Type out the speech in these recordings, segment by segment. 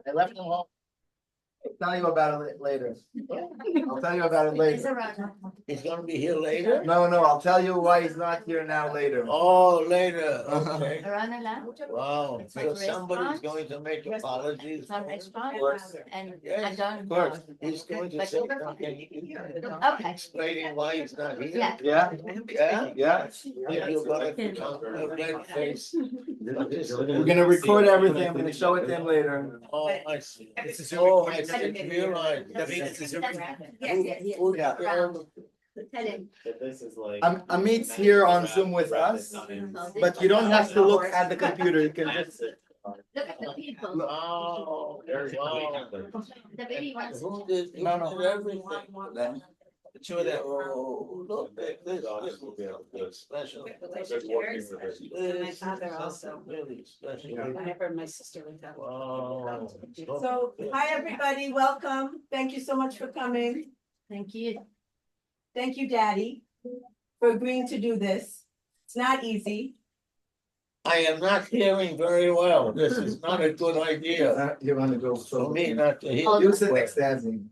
I left him home. I'll tell you about it later. I'll tell you about it later. He's gonna be here later? No, I'll tell you why he's not here now later. Oh, later, okay. Run around. Wow, It's like so a somebody's restaurant. going to make apologies. It's a restaurant, and I Yes, don't. of course, he's going to But- say something. Okay. Explaining why he's not here. Yeah. Yeah, Yeah? yeah. You're gonna become a red face. We're gonna record everything. I'm gonna show it to him later. Oh, I see. Oh, I didn't realize. Who- This is like. Amit's here on Zoom with us, but you don't have to look at the computer. You can just. Look at the people. Oh, wow. The baby wants. Who did, who No, no. did everything? The two of them, oh, look at this, this will be a special. My father also. Really special. Whenever my sister was out. Wow. So, hi, everybody, welcome. Thank you so much for coming. Thank you. Thank you, Daddy, for agreeing to do this. It's not easy. I am not hearing very well. This is not a good idea You wanna go for me not to hear. You sit next to Anthony.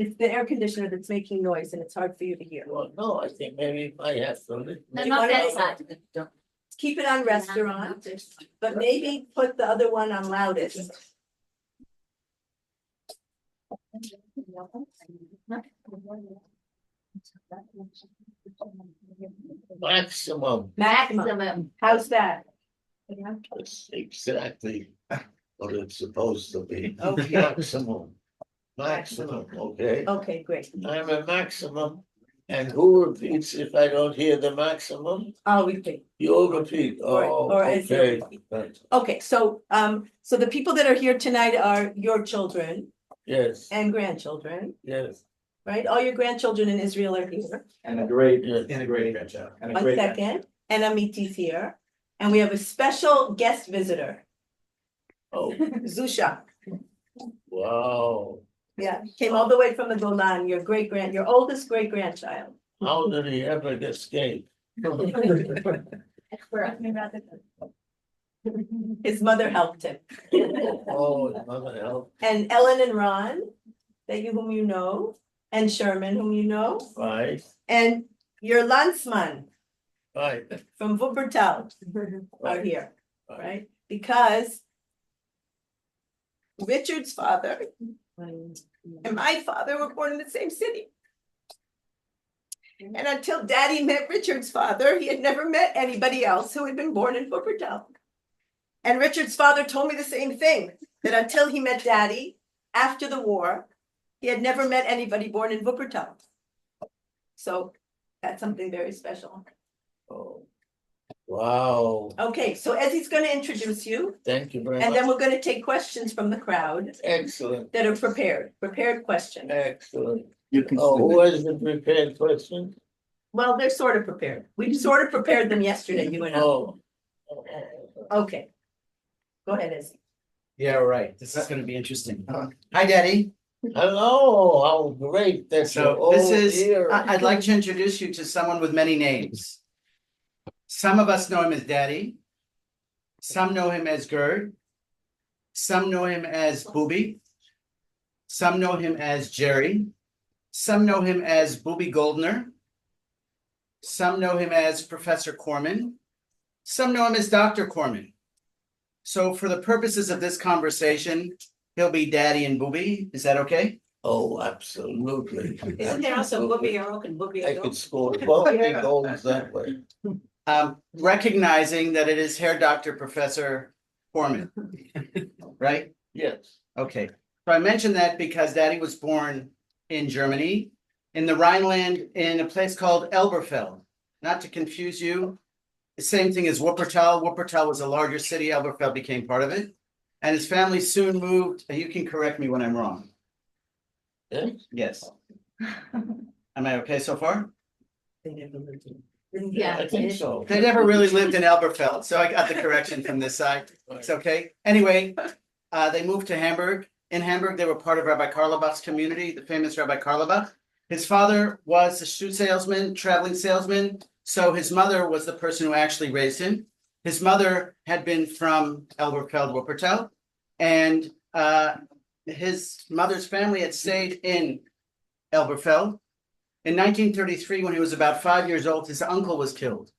It's the air conditioner that's making noise and it's hard for you to hear. Well, no, I think maybe I have to. No, not that side. Keep it on restaurant, but maybe put the other one on loudest. Maximum, Maximum. How's that? it's exactly what it's supposed to be. Okay. Maximum, maximum, okay? Okay, great. I'm a maximum, and who repeats if I don't hear the maximum? I'll repeat. You'll repeat, Or- oh, or as okay. Okay, so the people that are here tonight are your children Yes, and grandchildren, yes, right? All your grandchildren in Israel are here. And a great, yes. and a great grandchild. And a One great second, and Amiti's here. And we have a special guest visitor, Oh, Zusha. wow, Yeah, came all the way from the Golan, your oldest great grandchild. how did he ever escape? His mother helped him. Oh, mother help, And Ellen and Ron, whom you know, and Sherman, whom you know, right, and your Landsman right, from Wuppertal are here, right? Because Richard's father and my father were born in the same city. And until Daddy met Richard's father, he had never met anybody else who had been born in Wuppertal. And Richard's father told me the same thing, that until he met Daddy after the war, he had never met anybody born in Wuppertal. So that's something very special. oh. Wow, Okay, so Ezzy's going to introduce you, thank you very and then much, we're going to take questions from the crowd excellent, that are prepared questions. excellent. You can. Oh, who has the prepared question? Well, they're sort of prepared. We sort of prepared them yesterday, you and I. Oh. Okay. Go ahead, Ezzy. Yeah, right. This is gonna be interesting. Hi, Daddy. Hello, how great that you're So this all is, here. I'd like to introduce you to someone with many names. Some of us know him as Daddy. Some know him as Gerd. Some know him as Booby. Some know him as Jerry. Some know him as Booby Goldner. Some know him as Professor Korman. Some know him as Dr. Korman. So for the purposes of this conversation, he'll be Daddy and Booby. Is that okay? Oh, absolutely. Isn't there also Booby Earl and Booby I Adult? could score 12 big goals that way. Recognizing that it is Herr Dr. Professor Korman, right? Yes, Okay, so I mentioned that because Daddy was born in Germany, in the Rhineland, in a place called Elberfeld. Not to confuse you, the same thing as Wuppertal. Wuppertal was a larger city, Elberfeld became part of it. And his family soon moved, you can correct me when I'm wrong. yes, Yes. Am I okay so far? Yeah. I think so. They never really lived in Elberfeld, so I got the correction from this side. It's okay. Anyway, they moved to Hamburg. In Hamburg, they were part of Rabbi Karlebach's community, the famous Rabbi Karlebach. His father was a shoe salesman, traveling salesman. So his mother was the person who actually raised him. His mother had been from Elberfeld, Wuppertal, and his mother's family had stayed in Elberfeld. In 1933, when he was about 5 years old, his uncle was killed.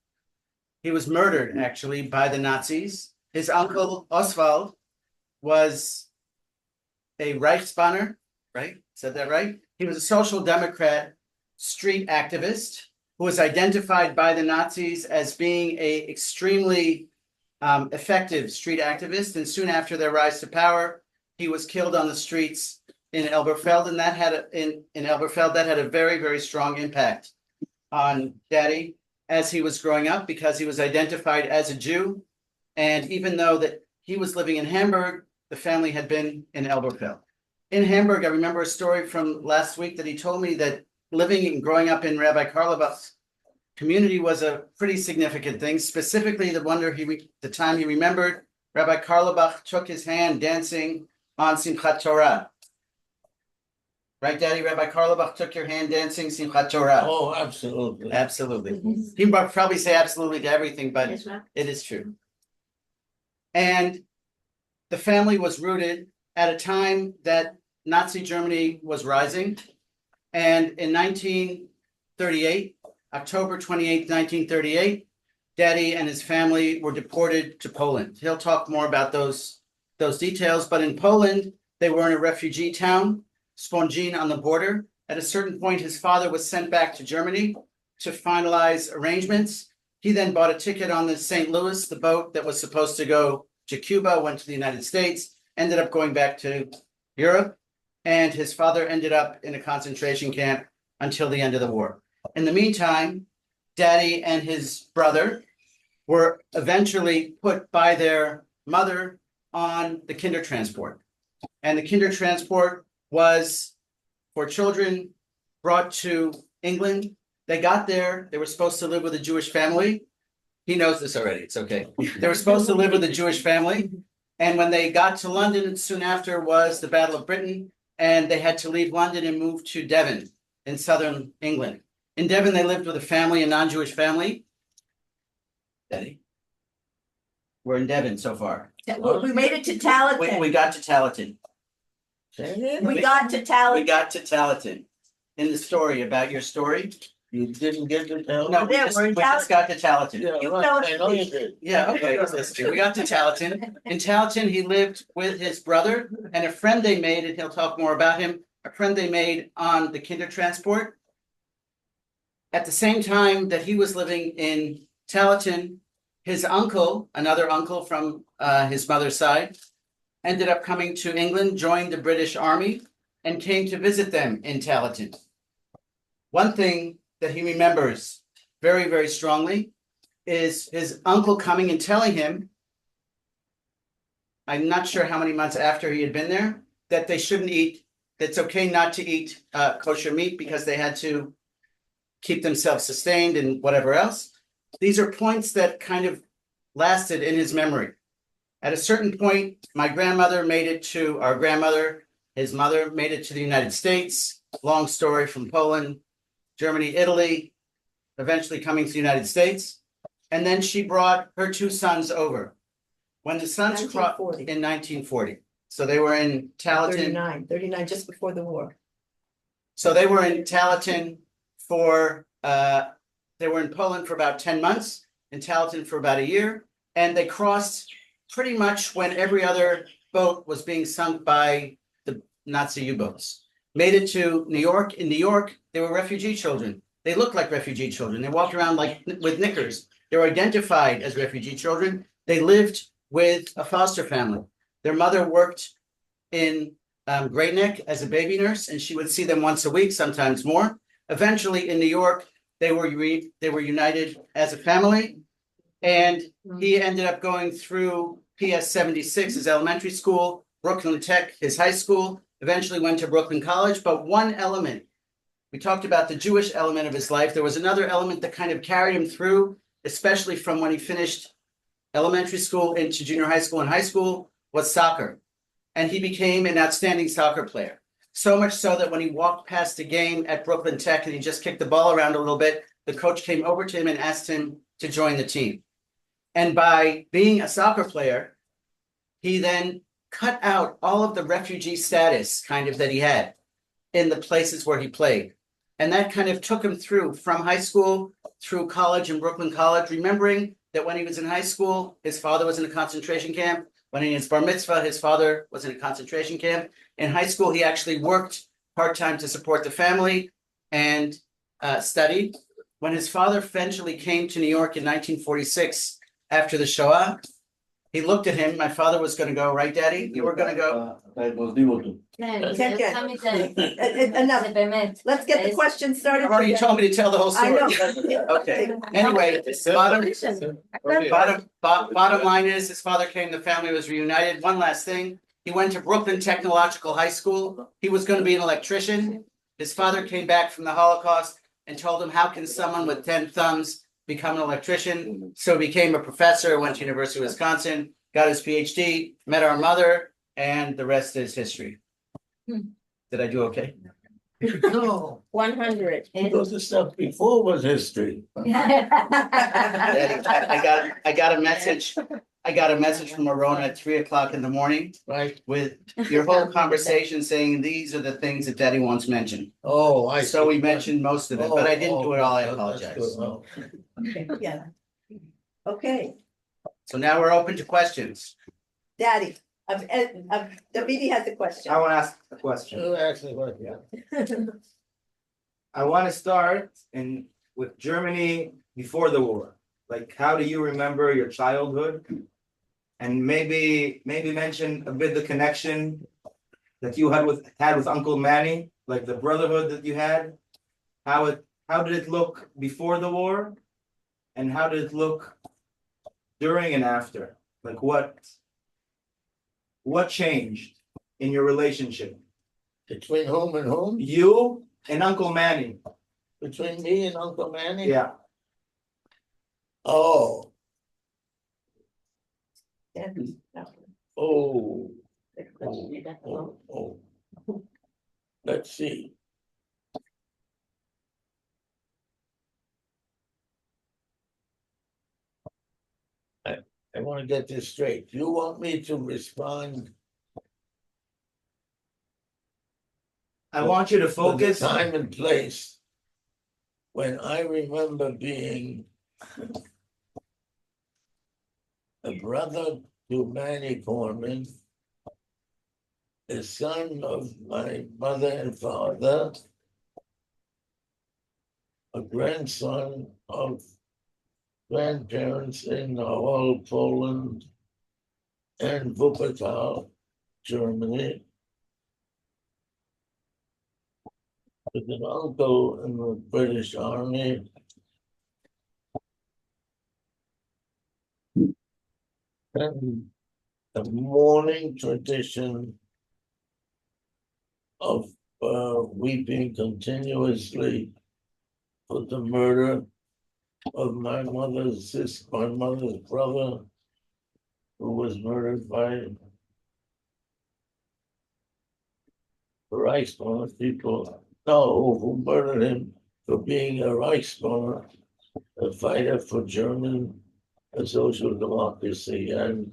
He was murdered, actually, by the Nazis. His uncle, Oswald, was a Reichsbanner, right? Said that right? He was a social democrat, street activist, who was identified by the Nazis as being a extremely effective street activist. And soon after their rise to power, he was killed on the streets in Elberfeld, and that had in Elberfeld that had a very, very strong impact on Daddy as he was growing up, because he was identified as a Jew. And even though that he was living in Hamburg, the family had been in Elberfeld. In Hamburg, I remember a story from last week that he told me that living and growing up in Rabbi Karlebach's community was a pretty significant thing. Specifically, the time he remembered, Rabbi Karlebach took his hand dancing on Simchat Torah. Right, Daddy? Rabbi Karlebach took your hand dancing Simchat Torah. Oh, absolutely. Absolutely. He would probably say absolutely to everything, but Yes, ma'am. it is true. And the family was rooted at a time that Nazi Germany was rising. And in 1938, October 28, 1938, Daddy and his family were deported to Poland. He'll talk more about those details, but in Poland, they were in a refugee town, Spongin on the border. At a certain point, his father was sent back to Germany to finalize arrangements. He then bought a ticket on the St. Louis, the boat that was supposed to go to Cuba, went to the United States, ended up going back to Europe, and his father ended up in a concentration camp until the end of the war. In the meantime, Daddy and his brother were eventually put by their mother on the kinder transport. And the kinder transport was for children brought to England. They got there, they were supposed to live with a Jewish family. He knows this already, it's okay. They were supposed to live with a Jewish family. And when they got to London, soon after was the Battle of Britain, and they had to leave London and move to Devon in southern England. In Devon, they lived with a family, a non-Jewish family. Daddy? We're in Devon so far. We made it to Tallahassee. We got to Tallahassee. We got to We Tallahassee. got to Tallahassee. In the story about your story. You didn't get to tell? No, we Yeah, just, we're in we just got to Tallahassee. Yeah, You right, fell I know you asleep. did. Yeah, okay, we got to Tallahassee. In Tallahassee, he lived with his brother and a friend they made, and he'll talk more about him, a friend they made on the kinder transport. At the same time that he was living in Tallahassee, his uncle, another uncle from his mother's side, ended up coming to England, joined the British Army, and came to visit them in Tallahassee. One thing that he remembers very, very strongly is his uncle coming and telling him, I'm not sure how many months after he had been there, that they shouldn't eat, that it's okay not to eat kosher meat because they had to keep themselves sustained and whatever else. These are points that kind of lasted in his memory. At a certain point, my grandmother made it to our grandmother, his mother made it to the United States, long story, from Poland, Germany, Italy, eventually coming to the United States. And then she brought her two sons over. When the sons crossed 1940. in 1940. So they were in Tallahassee. 39, just before the war. So they were in Tallahassee for, they were in Poland for about 10 months, in Tallahassee for about a year. And they crossed pretty much when every other boat was being sunk by the Nazi U-boats. Made it to New York. In New York, they were refugee children. They looked like refugee children. They walked around like with knickers. They were identified as refugee children. They lived with a foster family. Their mother worked in Great Neck as a baby nurse, and she would see them once a week, sometimes more. Eventually, in New York, they were united as a family, and he ended up going through PS 76, his elementary school, Brooklyn Tech, his high school. Eventually went to Brooklyn College, but one element, we talked about the Jewish element of his life. There was another element that kind of carried him through, especially from when he finished elementary school into junior high school and high school, was soccer. And he became an outstanding soccer player. So much so that when he walked past a game at Brooklyn Tech and he just kicked the ball around a little bit, the coach came over to him and asked him to join the team. And by being a soccer player, he then cut out all of the refugee status kind of that he had in the places where he played. And that kind of took him through from high school through college and Brooklyn College, remembering that when he was in high school, his father was in a concentration camp. When he was bar mitzvah, his father was in a concentration camp. In high school, he actually worked part-time to support the family and studied. When his father eventually came to New York in 1946 after the Shoah, he looked at him. My father was going to go, right, Daddy? You were going to go. כן, כן, כן. יצא מזה. Enough. זה באמת. Let's get the question started. I've already told me to tell the whole I story. know. Okay. Anyway, bottom line is his father came, the family was reunited. One last thing. He went to Brooklyn Technological High School. He was going to be an electrician. His father came back from the Holocaust and told him, how can someone with 10 thumbs become an electrician? So he became a professor, went to University of Wisconsin, got his PhD, met our mother, and the rest is history. Did I do okay? No, 100. because the stuff before was history. Daddy, I got a message. I got a message from Arona at 3:00 in the morning Right. with your whole conversation saying these are the things that Daddy wants mentioned. Oh, I. So we mentioned most of it, but I didn't do it all. I apologize. Yeah. Okay, So now we're open to questions. Daddy, Davidi has a question. I want to ask a question. You actually what, yeah. I want to start with Germany before the war. Like, how do you remember your childhood? And maybe mention a bit the connection that you had with Uncle Manny, like the brotherhood that you had. How did it look before the war? And how did it look during and after? Like what changed in your relationship? Between whom and whom? You and Uncle Manny. Between me and Uncle Manny? Yeah. Oh, Daddy. oh, oh. Let's see. I want to get this straight. You want me to respond I want you to for the focus. time and place when I remember being a brother to Manny Korman, the son of my mother and father, a grandson of grandparents in all Poland and Wuppertal, Germany, with an uncle in the British Army, and a mourning tradition of weeping continuously for the murder of my mother's brother, who was murdered by Reichsbahn people. No, who murdered him for being a Reichsbahn, a fighter for German social democracy and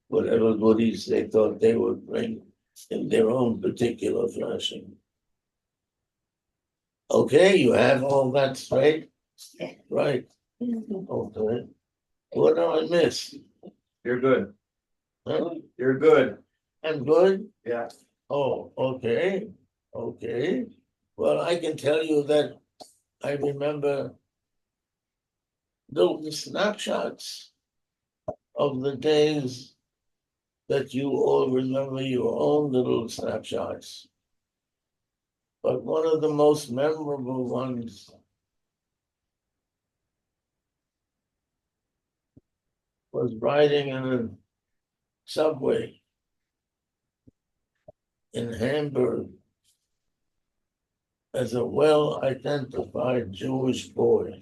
whatever goodies they thought they would bring in their own particular fashion. Okay, you have all that straight? Right. Okay. What do I miss? You're good. Huh? You're good. I'm good? Yeah. Oh, okay. Okay. Well, I can tell you that I remember little snapshots of the days that you all remember your own little snapshots. But one of the most memorable ones was riding in a subway in Hamburg as a well-identified Jewish boy.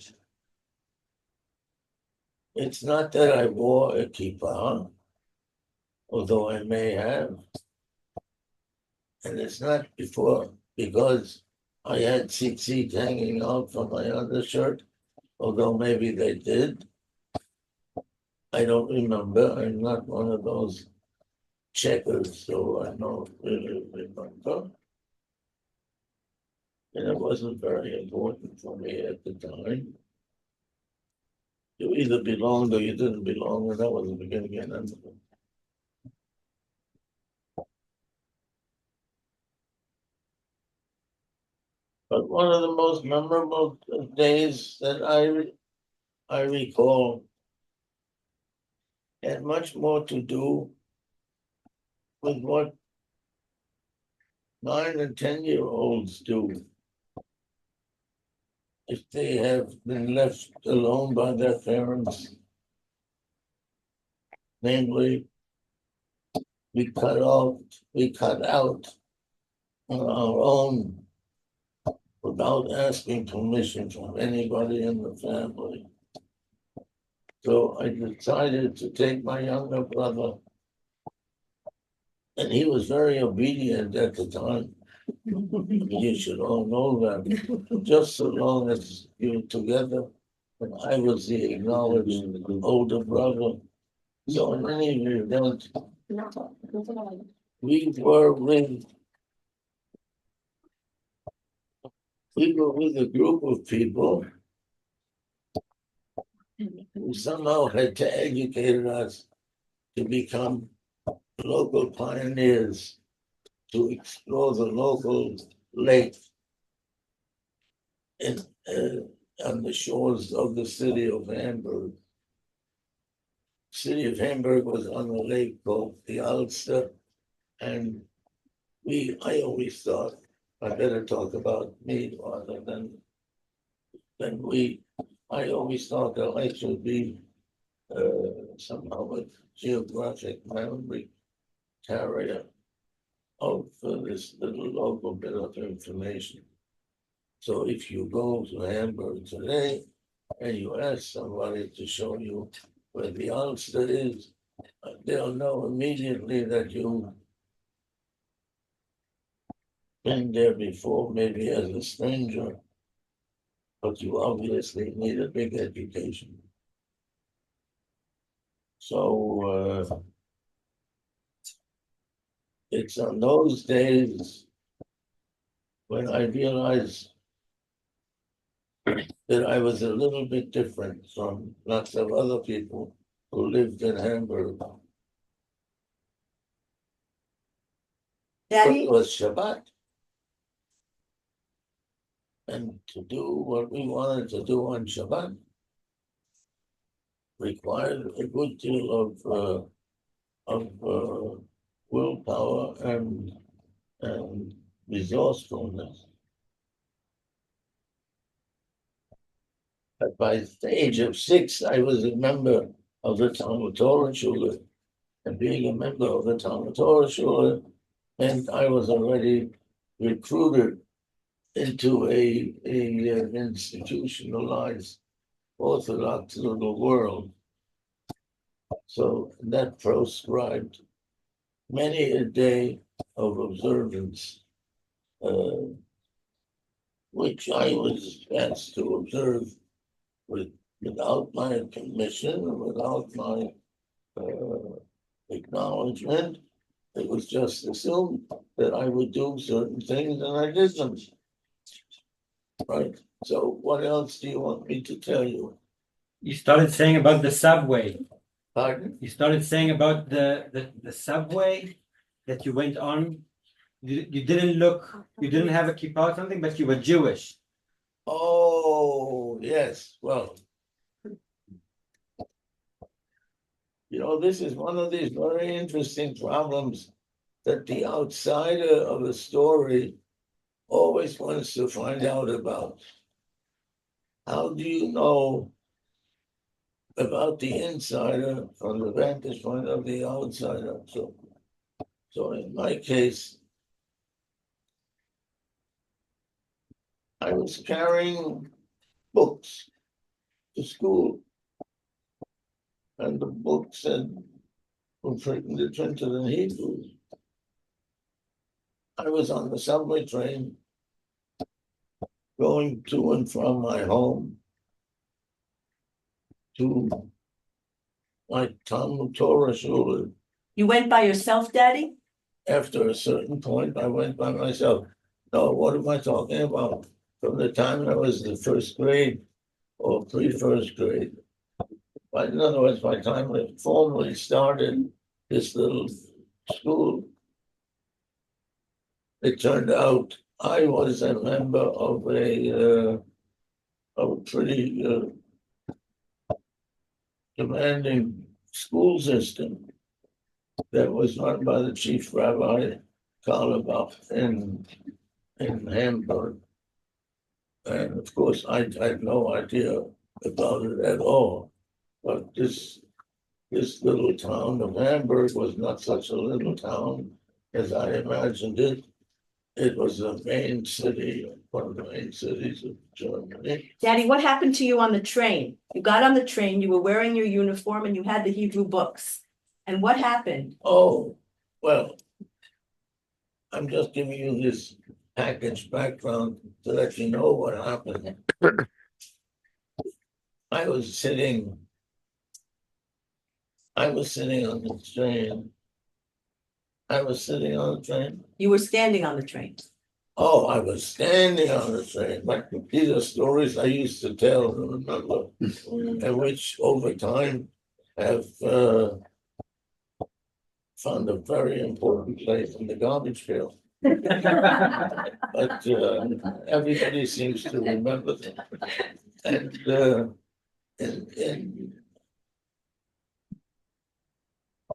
It's not that I wore a kippah, although I may have. And it's not because I had tzitzit hanging out from my undershirt although maybe they did. I don't remember. I'm not one of those checkers, so I don't really remember. And it wasn't very important for me at the time. You either belonged or you didn't belong, and that was the beginning and end of it. But one of the most memorable days that I recall had much more to do with what 9 and 10-year-olds do if they have been left alone by their parents. Namely, we cut out on our own without asking permission from anybody in the family. So I decided to take my younger brother, and he was very obedient at the time. You should all know that. Just so long as you were together, and I was the acknowledged older brother. So in any event, we were with a group of people who somehow had to educate us to become local pioneers, to explore the local lake in, on the shores of the city of Hamburg. City of Hamburg was on a lake called the Alster, and I always thought I better talk about me rather than we. I always thought that I should be somehow a geographic memory carrier of this little local bit of information. So if you go to Hamburg today and you ask somebody to show you where the Ulster is, they'll know immediately that you've been there before, maybe as a stranger, but you obviously need a big education. So it's on those days when I realized that I was a little bit different from lots of other people who lived in Hamburg. But Daddy, it was Shabbat. And to do what we wanted to do on Shabbat required a good deal of willpower and resourcefulness. But by the age of 6, I was a member of the Talmud Torah Shul, and being a member of the Talmud Torah Shul meant I was already recruited into a institutionalized Orthodox little world. So that proscribed many a day of observance, which I was asked to observe without my permission, without my acknowledgement. It was just assumed that I would do certain things, and I did them. Right. So what else do you want me to tell you? You started saying about the subway. Pardon? You started saying about the subway that you went on. You didn't have a kippah or something, but you were Jewish. Oh, yes. Well, this is one of these very interesting problems that the outsider of a story always wants to find out about. How do you know about the insider from the vantage point of the outsider? So in my case, I was carrying books to school, and the books were printed in Hebrew. I was on the subway train going to and from my home, to my Talmud Torah Shul. You went by yourself, Daddy? After a certain point, I went by myself. No, what am I talking about? From the time I was in first grade or pre-first grade. But in other words, by the time I formally started this little school, it turned out I was a member of a pretty demanding school system that was run by the chief rabbi Karlebach in Hamburg. And of course, I had no idea about it at all. But this little town of Hamburg was not such a little town as I imagined it. It was the main city, one of the main cities of Germany. Daddy, what happened to you on the train? You got on the train, you were wearing your uniform and you had the Hebrew books. And what happened? Oh, well, I'm just giving you this package background to let you know what happened. I was sitting on the train. I was sitting on the train. You were standing on the train. Oh, I was standing on the train. But these are stories I used to tell and remember, and which over time have found a very important place in the garbage pail. But everybody seems to remember them. And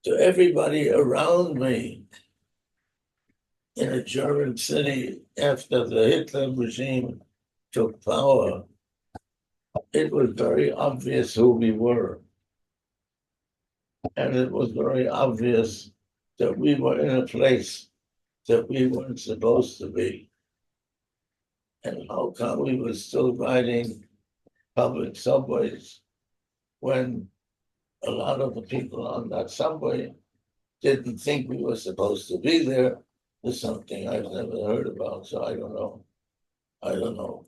to everybody around me in a German city after the Hitler regime took power, it was very obvious who we were. And it was very obvious that we were in a place that we weren't supposed to be. And how come we were still riding public subways when a lot of the people on that subway didn't think we were supposed to be there? Is something I've never heard about, so I don't know.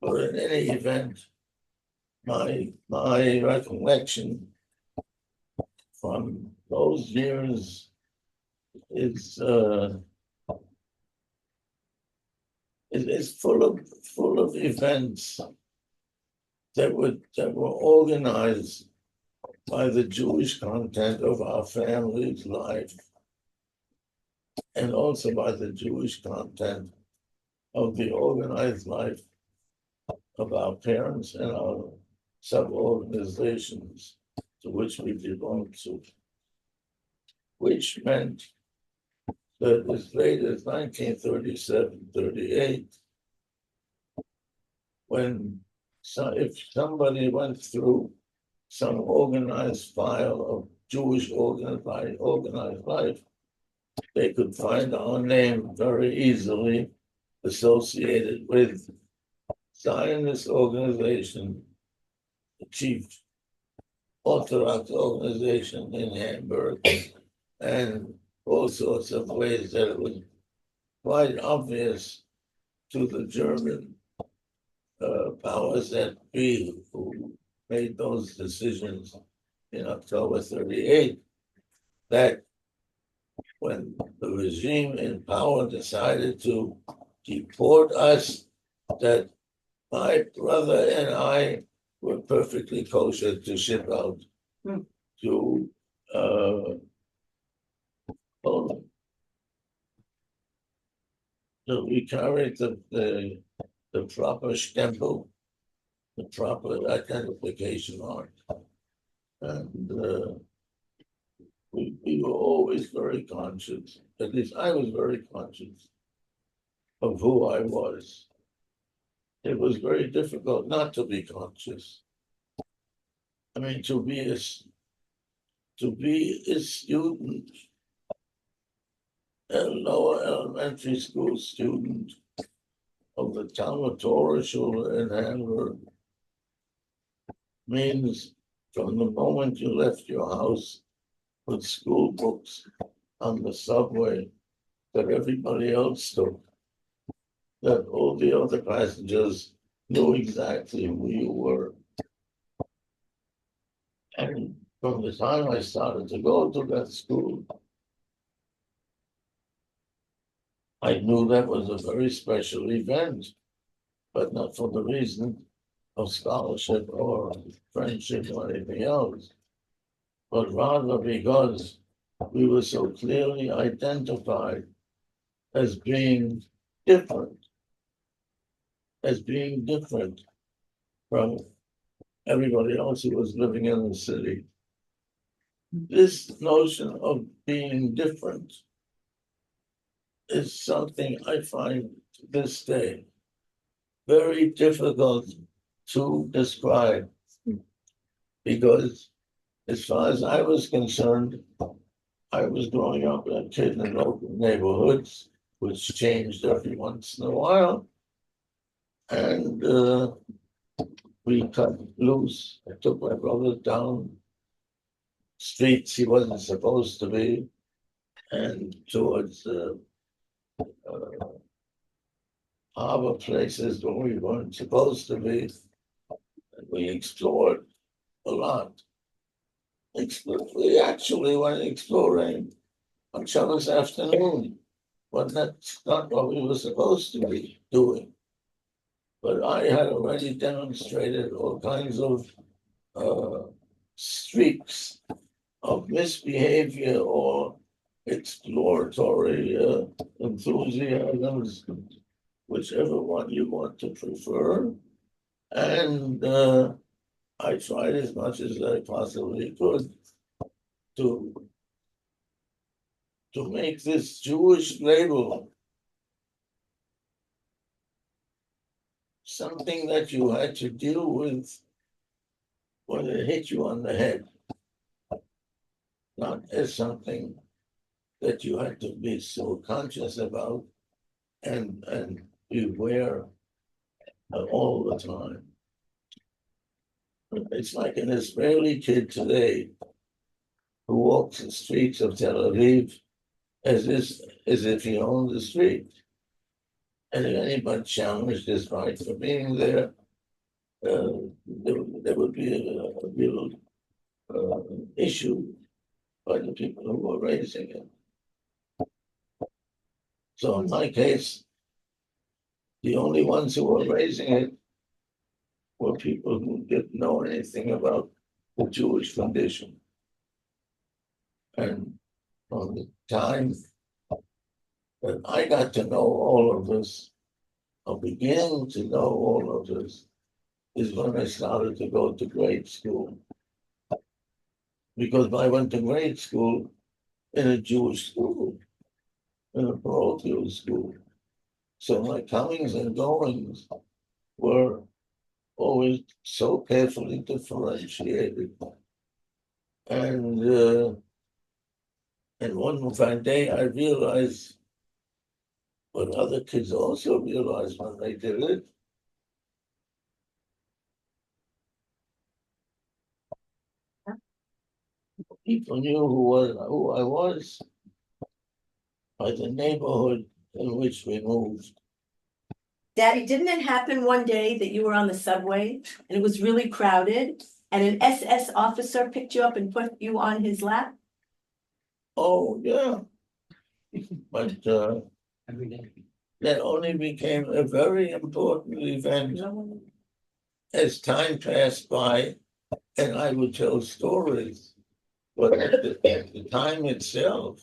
But in any event, my recollection from those years is full of events that were organized by the Jewish content of our family's life, and also by the Jewish content of the organized life of our parents and our sub-organizations to which we belonged to, which meant that as late as 1937-38, if somebody went through some organized file of Jewish organized life, they could find our name very easily associated with Zionist organization, the chief Orthodox organization in Hamburg, and all sorts of ways that it was quite obvious to the German powers that be who made those decisions in October 38, that when the regime in power decided to deport us, that my brother and I were perfectly kosher to ship out to Poland. So we carried the proper stempel, the proper identification mark. And we were always very conscious, at least I was very conscious of who I was. It was very difficult not to be conscious. I mean, to be a student, a lower elementary school student of the Talmud Torah Shul in Hamburg means from the moment you left your house with school books on the subway that everybody else took, that all the other passengers knew exactly who you were. And from the time I started to go to that school, I knew that was a very special event, but not for the reason of scholarship or friendship or anything else, but rather because we were so clearly identified as being different, from everybody else who was living in the city. This notion of being different is something I find to this day very difficult to describe. Because as far as I was concerned, I was growing up a kid in local neighborhoods, which changed every once in a while. And we cut loose. I took my brother down streets he wasn't supposed to be, and towards harbor places where we weren't supposed to be. And we explored a lot. We actually went exploring on Shabbos afternoon, but that's not what we were supposed to be doing. But I had already demonstrated all kinds of streaks of misbehavior or exploratory enthusiasms, whichever one you want to prefer. And I tried as much as I possibly could to make this Jewish label something that you had to deal with when it hit you on the head, not as something that you had to be so conscious about and beware all the time. It's like an Israeli kid today who walks the streets of Tel Aviv as if he owned the street. And if anybody challenged his right for being there, there would be a real issue by the people who were raising it. So in my case, the only ones who were raising it were people who didn't know anything about the Jewish condition. And from the time that I got to know all of this, or beginning to know all of this, is when I started to go to grade school. Because I went to grade school in a Jewish school, in a parochial school. So my comings and goings were always so carefully differentiated. And one fine day I realized what other kids also realized when they did it. People knew who I was by the neighborhood in which we moved. Daddy, didn't it happen one day that you were on the subway and it was really crowded and an SS officer picked you up and put you on his lap? Oh, yeah. But Every day. that only became a very important event as time passed by, and I would tell stories. But at the time itself,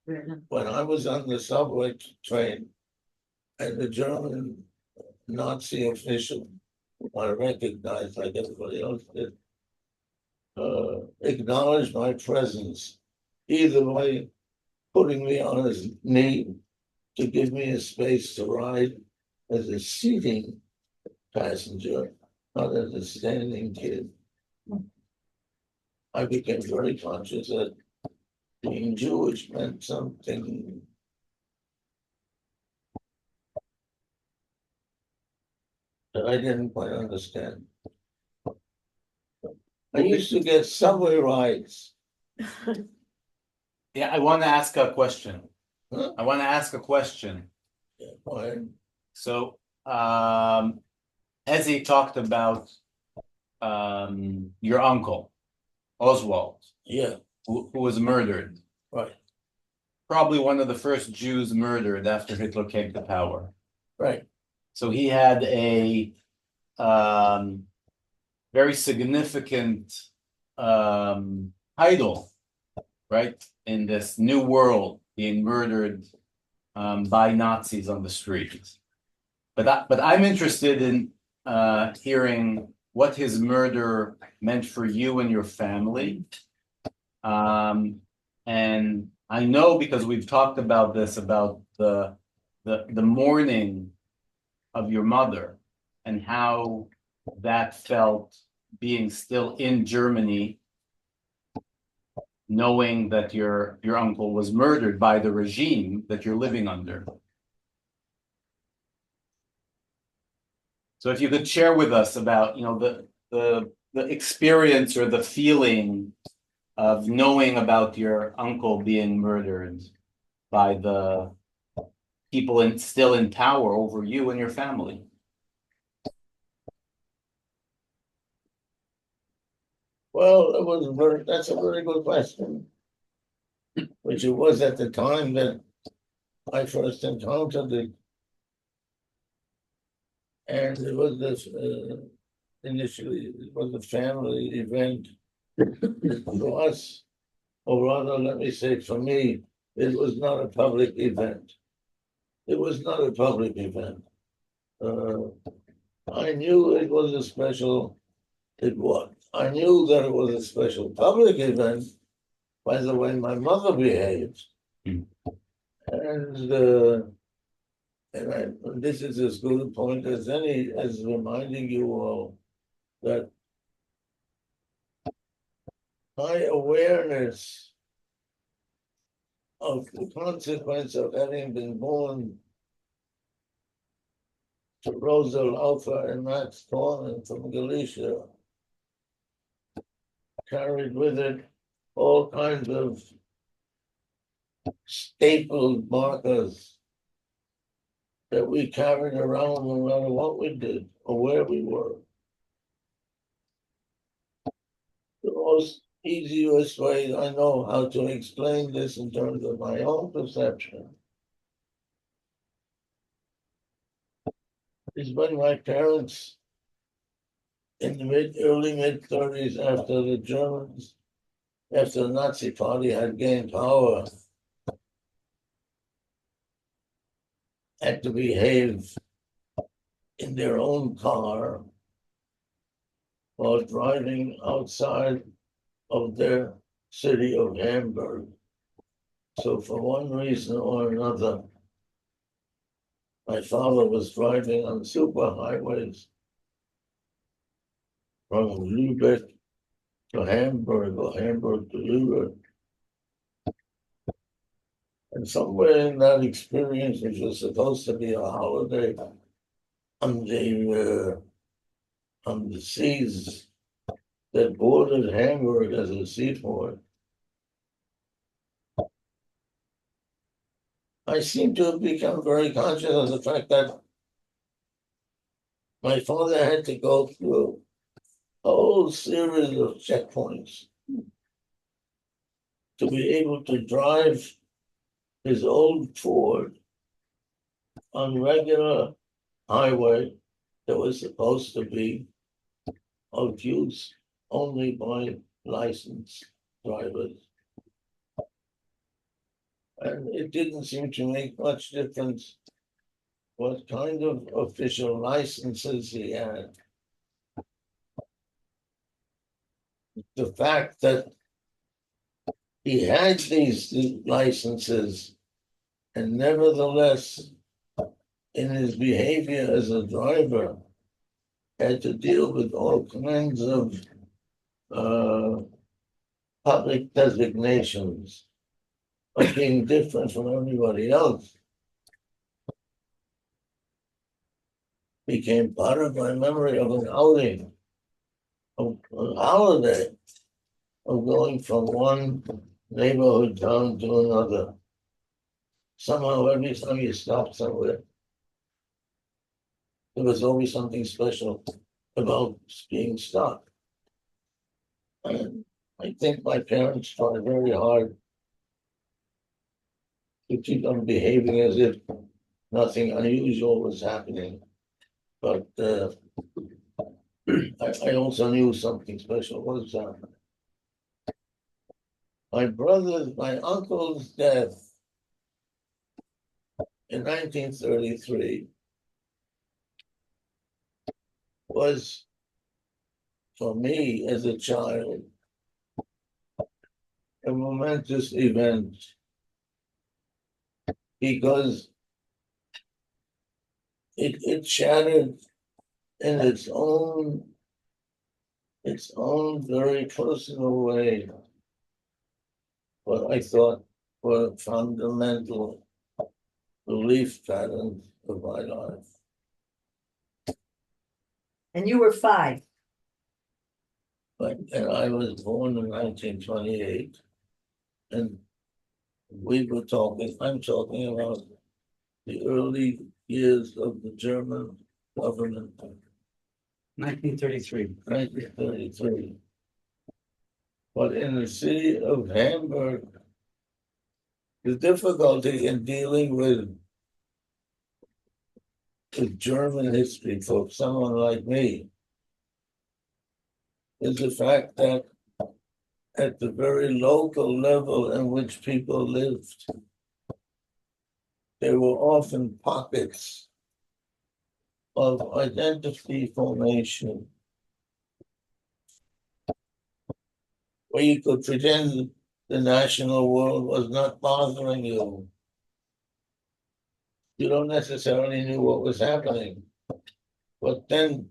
when I was on the subway train and the German Nazi official, whom I recognized like everybody else did, acknowledged my presence, either by putting me on his knee to give me a space to ride as a seating passenger, not as a standing kid. I became very conscious that being Jewish meant something that I didn't quite understand. I used to get subway rides. Yeah, I want to ask a question. Huh? I want to ask a question. Why? So, as he talked about your uncle, Oswald, Yeah, who was murdered. right, Probably one of the first Jews murdered after Hitler came to power. right. So he had a very significant title, right, in this new world, being murdered by Nazis on the street. But I'm interested in hearing what his murder meant for you and your family. And I know because we've talked about this, about the mourning of your mother and how that felt being still in Germany, knowing that your uncle was murdered by the regime that you're living under. So if you could share with us about, the experience or the feeling of knowing about your uncle being murdered by the people still in power over you and your family. Well, that's a very good question. Which it was at the time that I first encountered it. And it was this, initially, it was a family event for us. Or rather, let me say, for me, it was not a public event. It was not a public event. I knew it was a special, I knew that it was a special public event by the way my mother behaved. Mm. And this is as good a point as any, as reminding you all that my awareness of the consequence of having been born to Rosal Alpha and Max Korman from Galicia carried with it all kinds of stapled markers that we carried around no matter what we did or where we were. The most easiest way I know how to explain this in terms of my own perception is when my parents, in the early mid-30s, after the Nazi Party had gained power, had to behave in their own car while driving outside of their city of Hamburg. So for one reason or another, my father was driving on super highways from Lübeck to Hamburg or Hamburg to Lübeck. And somewhere in that experience, which was supposed to be a holiday on the seas that bordered Hamburg as a seaport, I seem to have become very conscious of the fact that my father had to go through a whole series of checkpoints to be able to drive his old Ford on regular highway that was supposed to be of use only by licensed drivers. And it didn't seem to make much difference what kind of official licenses he had. The fact that he had these licenses and nevertheless, in his behavior as a driver, had to deal with all kinds of public designations of being different from everybody else, became part of my memory of an outing, of a holiday, of going from one neighborhood town to another. Somehow, every time you stopped somewhere, there was always something special about being stopped. And I think my parents tried very hard to keep on behaving as if nothing unusual was happening. But I also knew something special was my uncle's death in 1933 was, for me as a child, a momentous event because it shattered in its own very personal way what I thought were fundamental belief patterns of my life. And you were 5. And I was born in 1928, and I'm talking about the early years of the German government, 1933. 1933. But in the city of Hamburg, the difficulty in dealing with German history for someone like me is the fact that at the very local level in which people lived, there were often pockets of identity formation where you could pretend the national world was not bothering you. You don't necessarily know what was happening. But then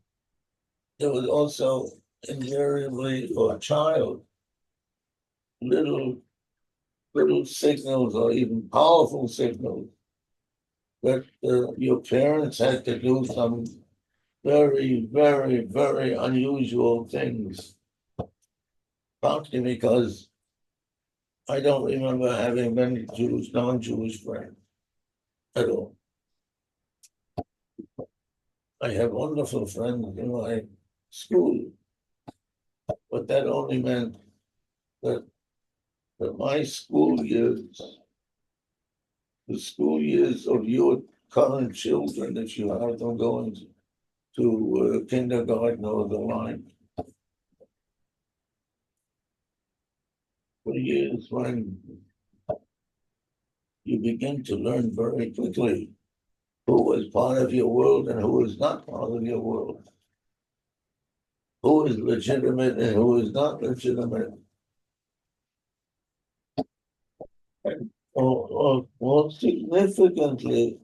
there was also invariably for a child little signals or even powerful signals that your parents had to do some very, very, very unusual things. Partly because I don't remember having many non-Jewish friends at all. I have wonderful friends in my school, but that only meant that my school years, the school years of your current children, if you have them going to kindergarten or the like, were years when you begin to learn very quickly who was part of your world and who was not part of your world, who is legitimate and who is not legitimate. And more significantly,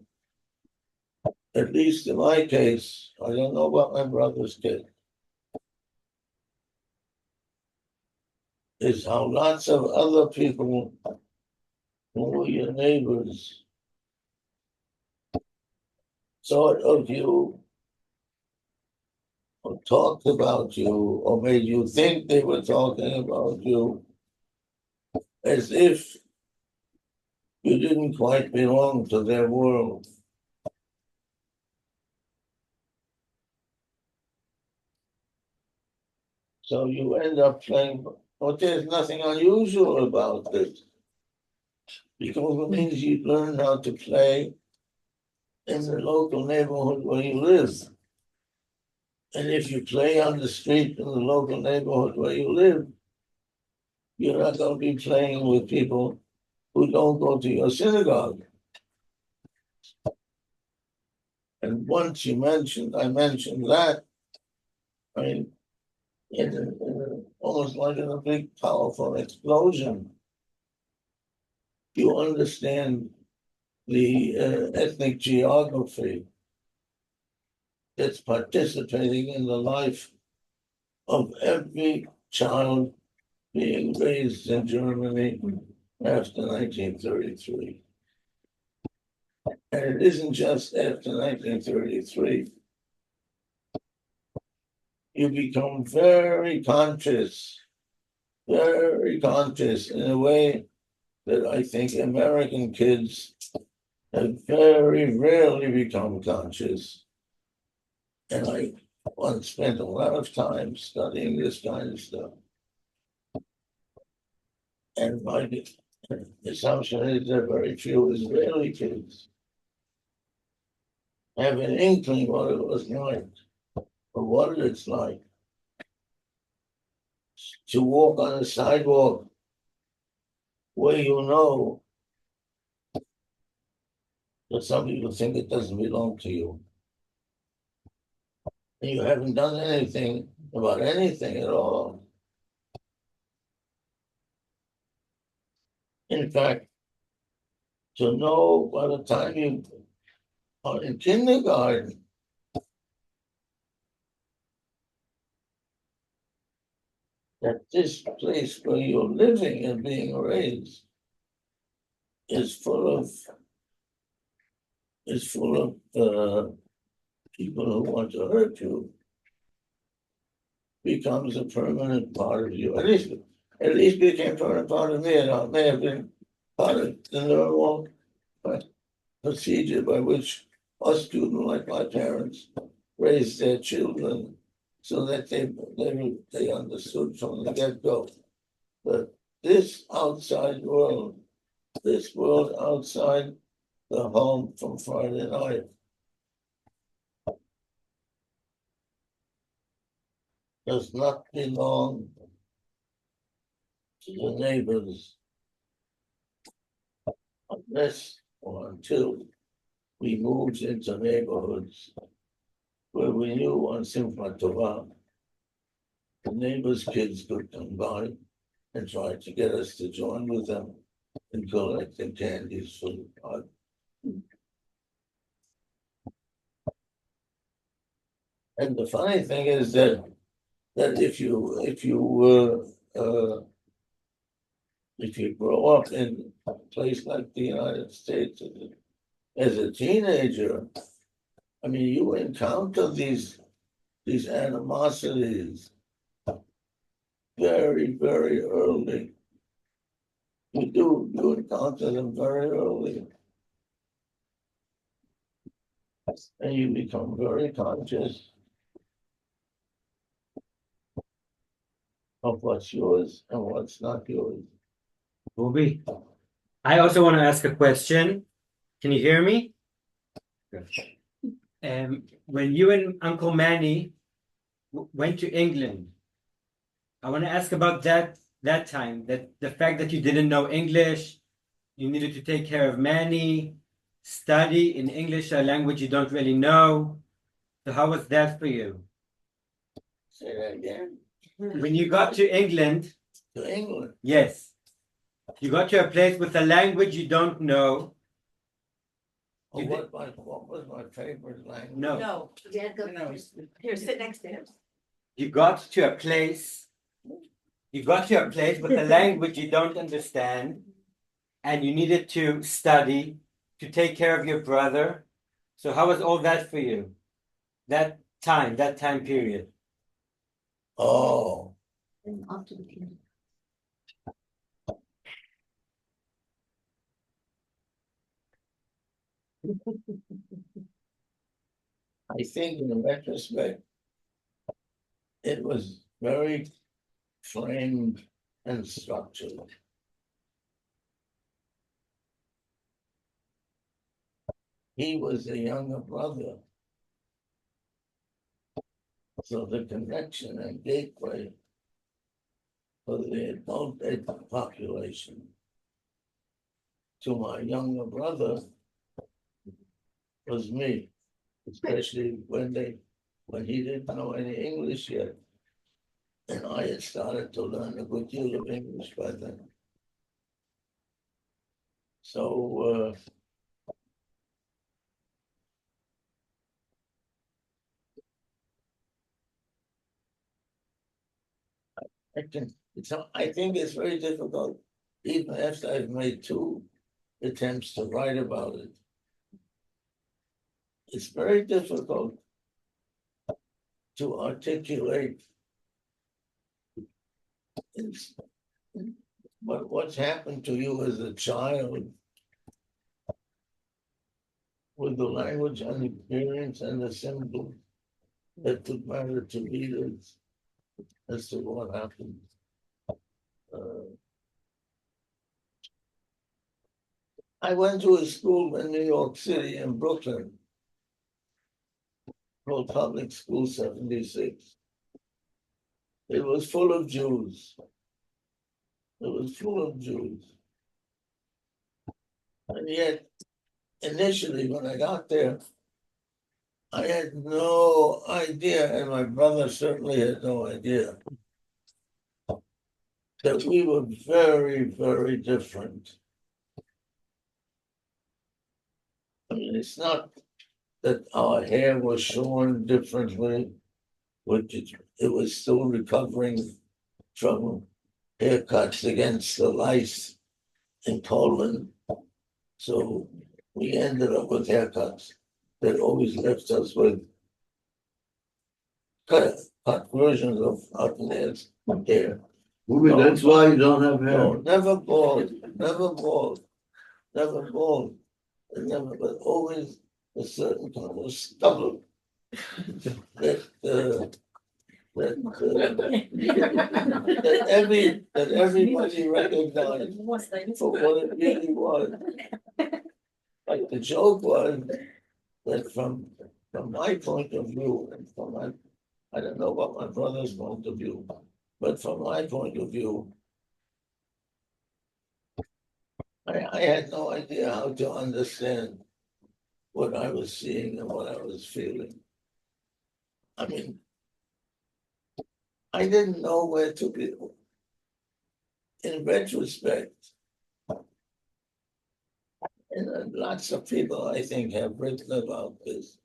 at least in my case, I don't know about my brother's case, is how lots of other people who were your neighbors thought of you or talked about you or made you think they were talking about you as if you didn't quite belong to their world. So you end up playing, but there's nothing unusual about this because it means you learn how to play in the local neighborhood where you live. And if you play on the street in the local neighborhood where you live, you're not going to be playing with people who don't go to your synagogue. And once I mentioned that, I mean, almost like in a big, powerful explosion, you understand the ethnic geography that's participating in the life of every child being raised in Germany after 1933. And it isn't just after 1933. You become very conscious in a way that I think American kids have very rarely become conscious. And I once spent a lot of time studying this kind of stuff. And my assumption is that very few Israeli kids have an inkling what it was like, or what it's like to walk on a sidewalk where you know that some people think it doesn't belong to you. And you haven't done anything about anything at all. In fact, to know by the time you are in kindergarten that this place where you're living and being raised is full of people who want to hurt you becomes a permanent part of you. At least became a permanent part of me, and I may have been part of the normal procedure by which a student like my parents raised their children so that they understood from the get-go that this outside world, this world outside the home from Friday night does not belong to the neighbors unless or until we moved into neighborhoods where we knew on Simchat Torah the neighbors' kids could come by and try to get us to join with them in collecting candies for the party. And the funny thing is that if you grow up in a place like the United States as a teenager, I mean, you encounter these animosities very, very early. You encounter them very early. And you become very conscious of what's yours and what's not yours. Bobby, I also want to ask a question. Can you hear me? When you and Uncle Manny went to England, I want to ask about that time, that the fact that you didn't know English, you needed to take care of Manny, study in English, a language you don't really know. So how was that for you? Say that again. When you got to England, To England. yes, you got to a place with a language you don't know. Oh, what was my favorite language? No, No, here, sit next to him. you got to a place with a language you don't understand, and you needed to study to take care of your brother. So how was all that for you? That time period. Oh, I think in retrospect, it was very framed and structured. He was a younger brother. So the connection and gateway for the adult population to my younger brother was me, especially when he didn't know any English yet. And I had started to learn a good deal of English by then. So I think it's very difficult, even after I've made 2 attempts to write about it. It's very difficult to articulate what's happened to you as a child with the language and experience and the symbol that would matter to readers as to what happened. I went to a school in New York City in Brooklyn called Public School 76. It was full of Jews. It was full of Jews. And yet, initially, when I got there, I had no idea, and my brother certainly had no idea, that we were very, very different. I mean, it's not that our hair was shorn differently, which it was still recovering from haircuts against the lice in Poland. So we ended up with haircuts that always left us with cut versions of our hair. Maybe that's why you don't have No, hair. never bald, never bald, never bald, and never, but always a certain kind of stubble that that everybody recognized for what it really was. Like the joke was that from my point of view, and from my, I don't know about my brother's point of view, but from my point of view, I had no idea how to understand what I was seeing and what I was feeling. I mean, I didn't know where to be. In retrospect, and lots of people I think have written about this.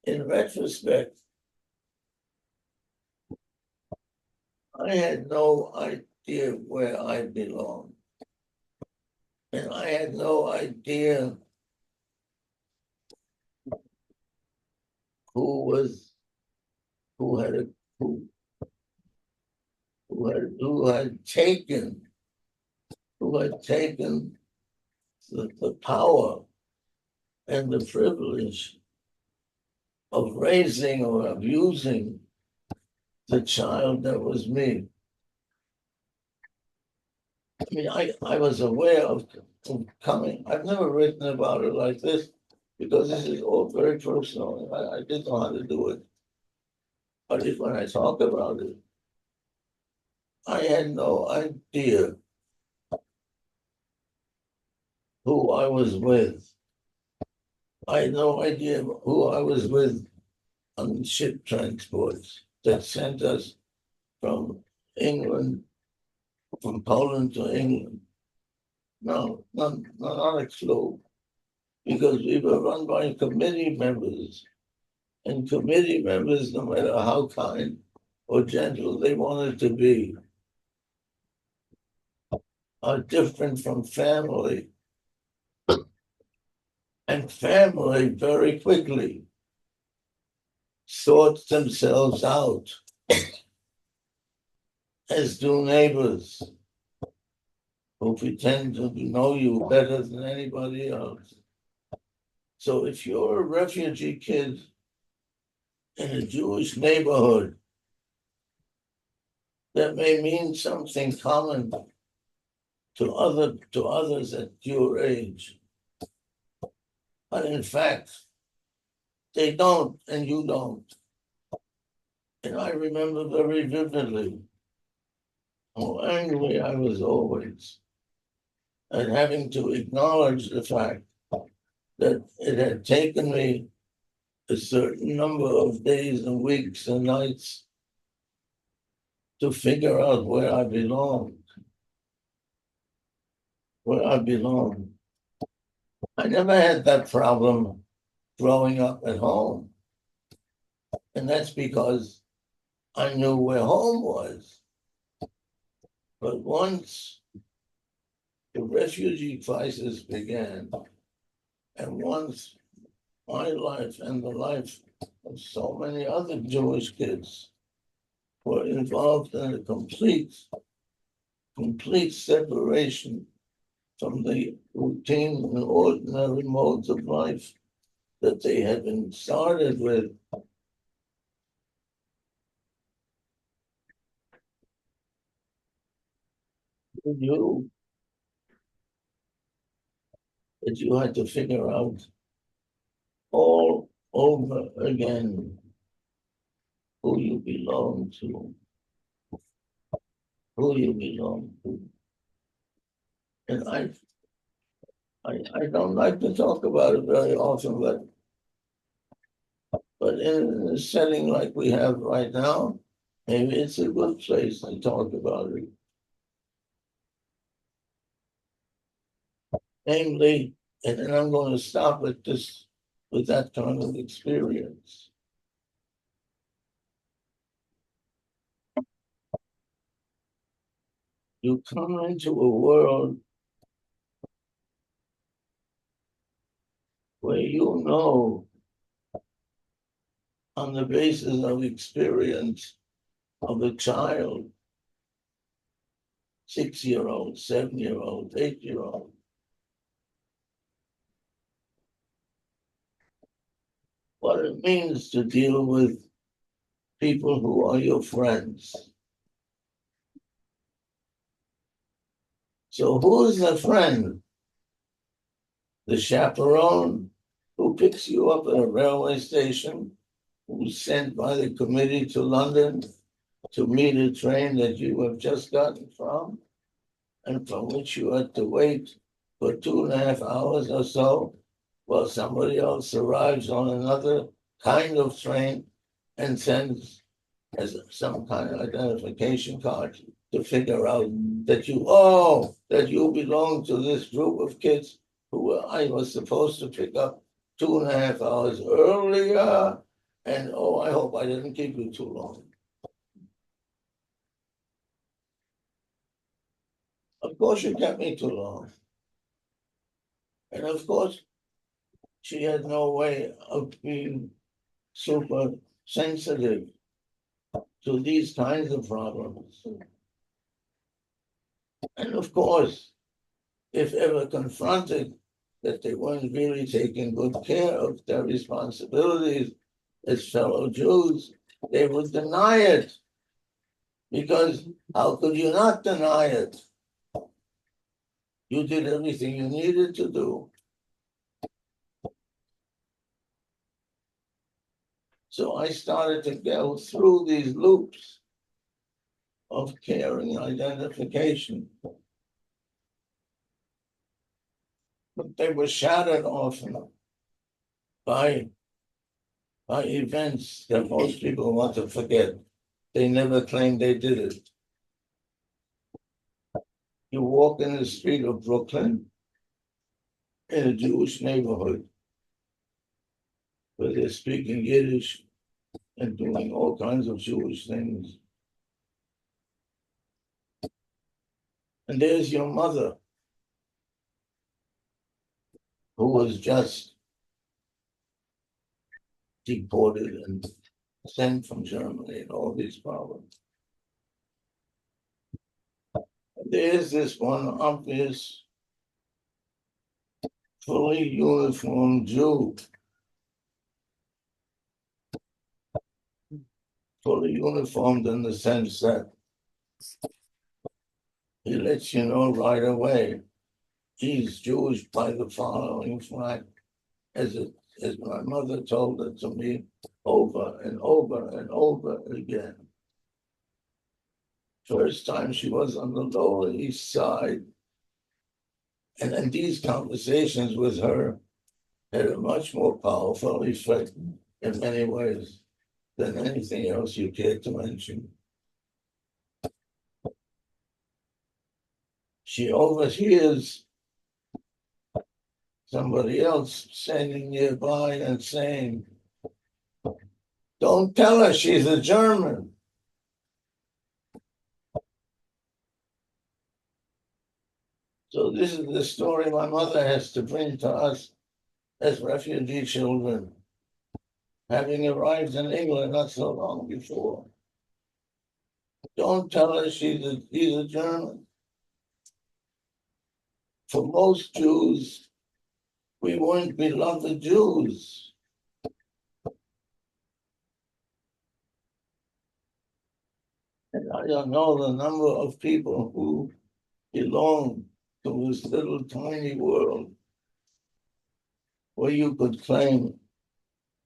In retrospect, I had no idea where I belonged. And I had no idea who had taken the power and the privilege of raising or abusing the child that was me. I mean, I was aware of coming. I've never written about it like this because this is all very personal. I didn't know how to do it. But when I talk about it, I had no idea who I was with. I had no idea who I was with on ship transports that sent us from England, from Poland to England. No, not a clue. Because we were run by committee members. And committee members, no matter how kind or gentle they wanted to be, are different from family. And family very quickly sort themselves out, as do neighbors who pretend to know you better than anybody else. So if you're a refugee kid in a Jewish neighborhood, that may mean something common to others at your age. But in fact, they don't and you don't. And I remember very vividly how angry I was always at having to acknowledge the fact that it had taken me a certain number of days and weeks and nights to figure out where I belonged. Where I belonged. I never had that problem growing up at home. And that's because I knew where home was. But once the refugee crisis began, and once my life and the life of so many other Jewish kids were involved in a complete separation from the routine and ordinary modes of life that they had been started with. You that you had to figure out all over again who you belong to, who you belong to. And I don't like to talk about it very often, but in a setting like we have right now, maybe it's a good place to talk about it. Namely, and then I'm going to stop at this with that kind of experience. You come into a world where you know, on the basis of experience of a child, 6-year-old, 7-year-old, 8-year-old, what it means to deal with people who are your friends. So who is the friend? The chaperone who picks you up at a railway station, who's sent by the committee to London to meet a train that you have just gotten from, and from which you had to wait for 2.5 hours or so while somebody else arrives on another kind of train and sends as some kind of identification card to figure out that you belong to this group of kids who I was supposed to pick up 2.5 hours earlier, and I hope I didn't keep you too long. Of course you kept me too long. And of course, she had no way of being super sensitive to these kinds of problems. And of course, if ever confronted that they weren't really taking good care of their responsibilities as fellow Jews, they would deny it. Because how could you not deny it? You did everything you needed to do. So I started to go through these loops of caring identification. But they were shattered often by events that most people want to forget. They never claimed they did it. You walk in the street of Brooklyn in a Jewish neighborhood where they're speaking Yiddish and doing all kinds of Jewish things. And there's your mother, who was just deported and sent from Germany and all these problems. And there's this one obvious, fully uniformed Jew, fully uniformed in the sense that he lets you know right away he's Jewish by the following fact, as my mother told it to me over and over and over again. First time she was on the Lower East Side, and these conversations with her had a much more powerful effect in many ways than anything else you care to mention. She overhears somebody else standing nearby and saying, "Don't tell her she's a German." So this is the story my mother has to bring to us as refugee children, having arrived in England not so long before. Don't tell her she's a German. For most Jews, we weren't beloved Jews. And I don't know the number of people who belong to this little tiny world where you could claim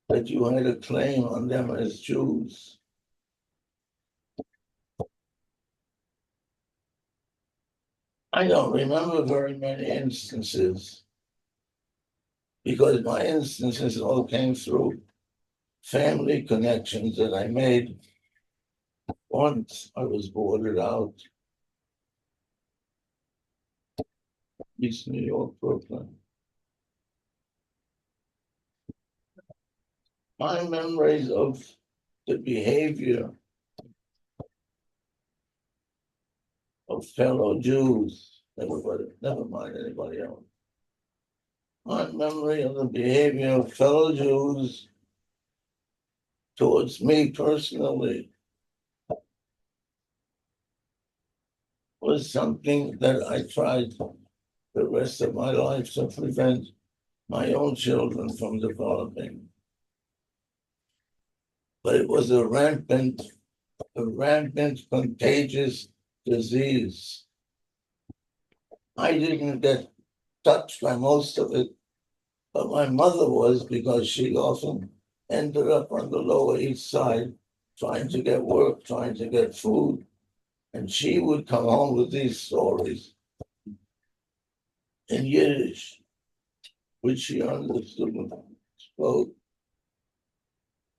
that you had a claim on them as Jews. I don't remember very many instances because my instances all came through family connections that I made once I was boarded out. East New York, Brooklyn. My memories of the behavior of fellow Jews, never mind anybody else. My memory of the behavior of fellow Jews towards me personally was something that I tried the rest of my life to prevent my own children from developing. But it was a rampant, contagious disease. I didn't get touched by most of it, but my mother was, because she often ended up on the Lower East Side trying to get work, trying to get food. And she would come home with these stories in Yiddish, which she understood and spoke.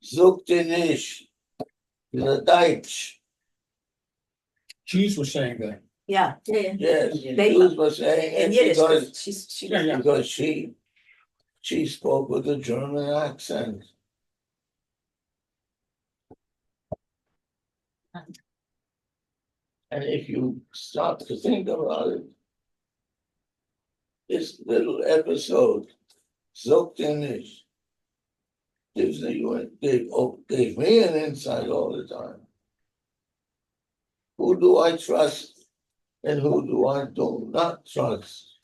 Zuckte nicht, the Deutsch. Jews were saying that. Yeah, yeah, yeah. Yes, They- Jews were saying In it Yiddish, 'cause because, she Yeah, yeah. because she spoke with a German accent. And if you stop to think about it, this little episode, Zuckte gives gave me an insight all the time. Who do I trust and who do I do not trust?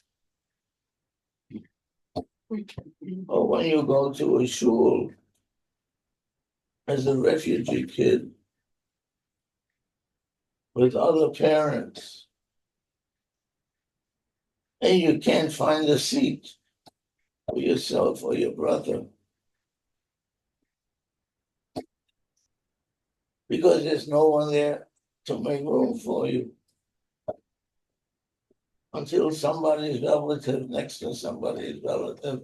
Or when you go to a shul as a refugee kid with other parents, and you can't find a seat for yourself or your brother because there's no one there to make room for you until somebody's relative next to somebody's relative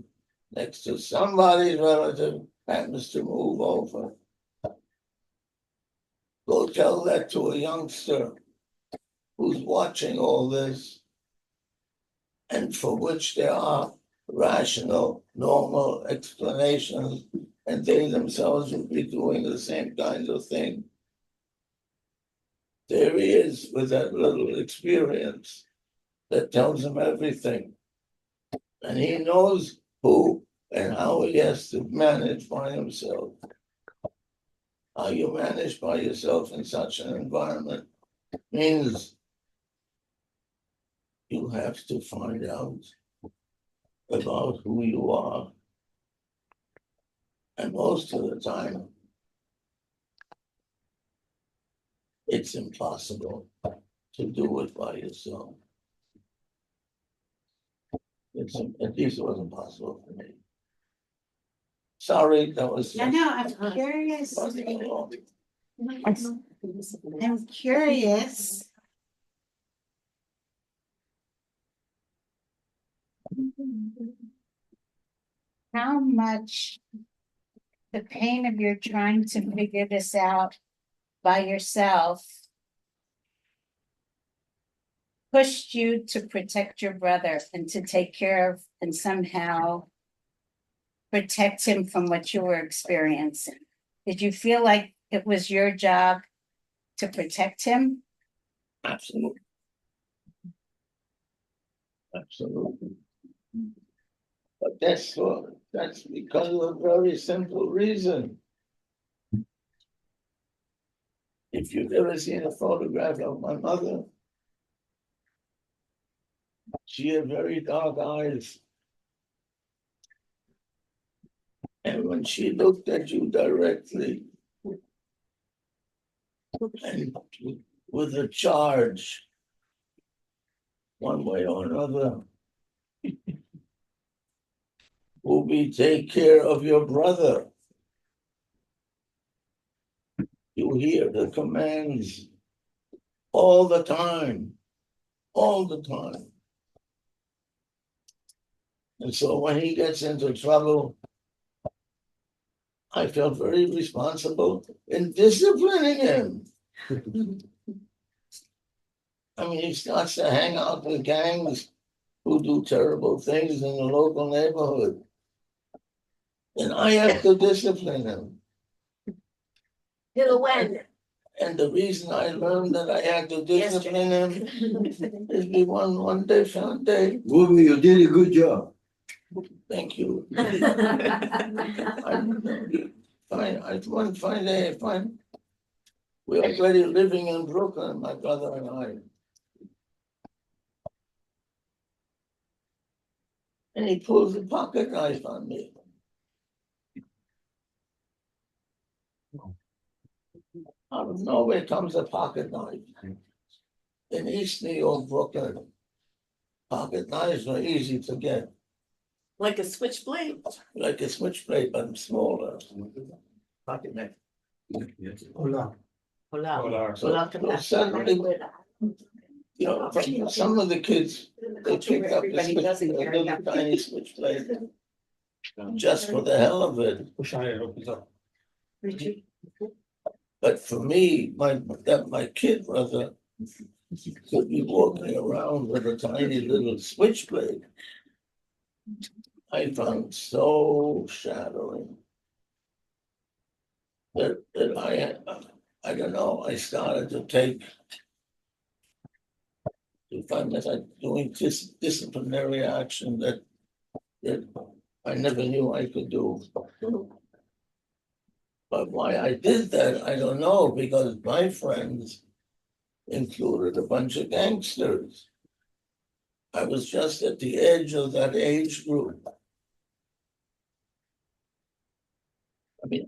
next to somebody's relative happens to move over. Go tell that to a youngster who's watching all this and for which there are rational, normal explanations, and they themselves would be doing the same kind of thing. There he is with that little experience that tells him everything. And he knows who and how he has to manage by himself. How you manage by yourself in such an environment means you have to find out about who you are. And most of the time, it's impossible to do it by yourself. At least it wasn't possible for me. Sorry, that was. I know, I'm curious. I'm curious. How much the pain of your trying to figure this out by yourself pushed you to protect your brother and to take care of and somehow protect him from what you were experiencing? Did you feel like it was your job to protect him? Absolutely. Absolutely. But that's because of a very simple reason. If you've ever seen a photograph of my mother, she had very dark eyes. And when she looked at you directly, and with a charge, one way or another, Booby, take care of your brother. You hear the commands all the time, all the time. And so when he gets into trouble, I felt very responsible in disciplining him. I mean, he starts to hang out with gangs who do terrible things in the local neighborhood. And I have to discipline him. Till when? And the reason I learned that I had to discipline him is we one day found day. Booby, you did a good job. Thank you. One fine day, we're already living in Brooklyn, my brother and I. And he pulls a pocket knife on me. Out of nowhere comes a pocket knife. In East New York, Brooklyn, pocket knives are easy to get, Like a switchblade? like a switchblade, but smaller. Pocket knife. Hola. So suddenly, you know, some of the kids, they picked up this little tiny switchblade just for the hell of it. But for me, my kid brother could be walking around with a tiny little switchblade. I found so shattering that I don't know, I started to find that I'm doing disciplinary action that I never knew I could do. But why I did that, I don't know, because my friends included a bunch of gangsters. I was just at the edge of that age group. I mean,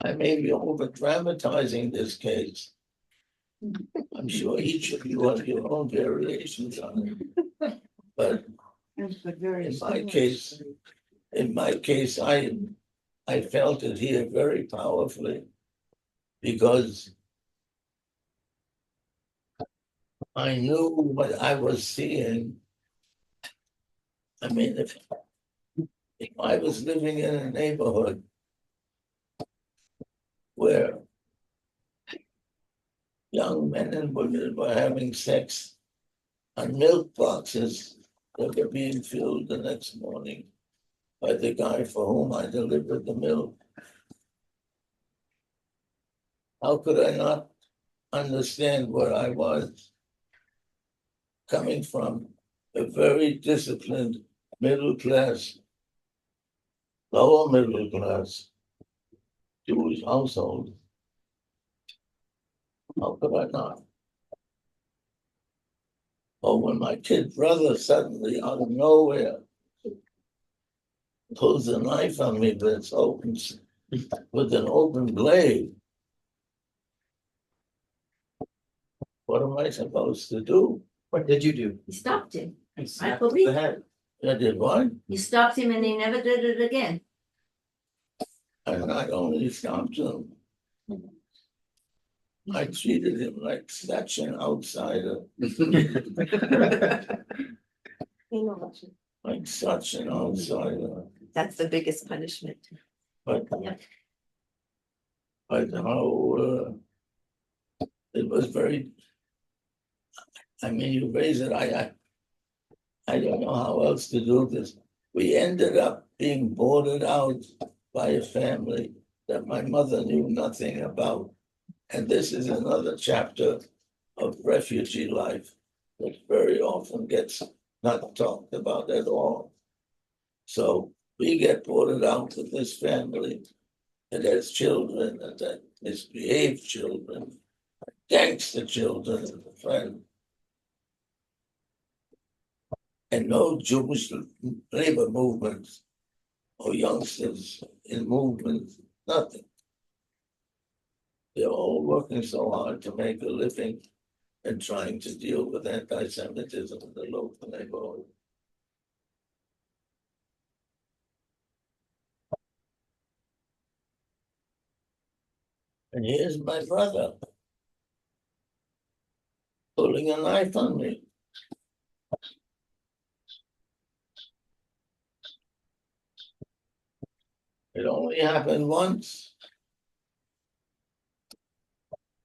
I may be over dramatizing this case. I'm sure each of you have your own variations on it. But in my case, I felt it here very powerfully because I knew what I was seeing. I mean, if I was living in a neighborhood where young men and women were having sex on milk boxes that were being filled the next morning by the guy for whom I delivered the milk, how could I not understand where I was coming from a very disciplined middle class, lower middle class Jewish household? How could I not? Or when my kid brother suddenly out of nowhere pulls a knife on me that's open with an open blade, what am I supposed to do? What did you do? You stopped him. I Snap believe the head. I did what? you stopped him and he never did it again. And I only stopped him. I treated him like such an outsider, like such an outsider. That's the biggest punishment. But Yeah. how it was very. I mean, you raise it. I don't know how else to do this. We ended up being boarded out by a family that my mother knew nothing about. And this is another chapter of refugee life that very often gets not talked about at all. So we get boarded out with this family that has children and that misbehaved children, gangster children, and a friend. And no Jewish labor movements or youngsters in movements, nothing. They're all working so hard to make a living and trying to deal with anti-Semitism in the local neighborhood. And here's my brother pulling a knife on me. It only happened once.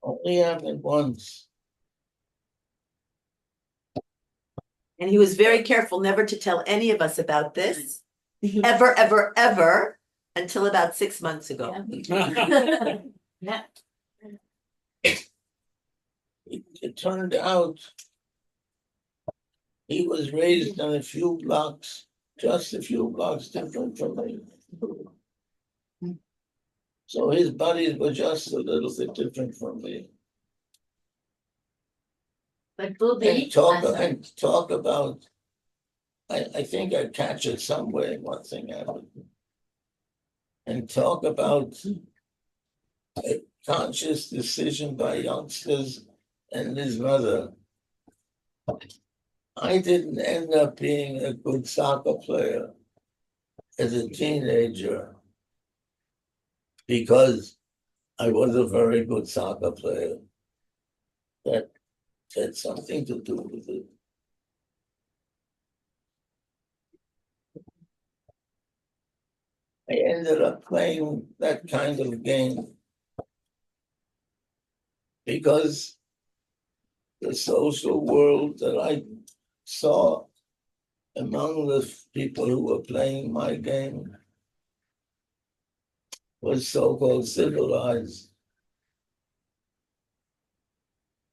Only happened once. And he was very careful never to tell any of us about this, ever, ever, ever, until about 6 months ago. Yeah. It turned out he was raised on a few blocks, just a few blocks different from me. So his buddies were just a little bit different from me. But Bobby, And talk about, I think I catch it somewhere, one thing happened. And talk about a conscious decision by youngsters and his mother. I didn't end up being a good soccer player as a teenager because I was a very good soccer player. That had something to do with it. I ended up playing that kind of game because the social world that I saw among the people who were playing my game was so-called civilized.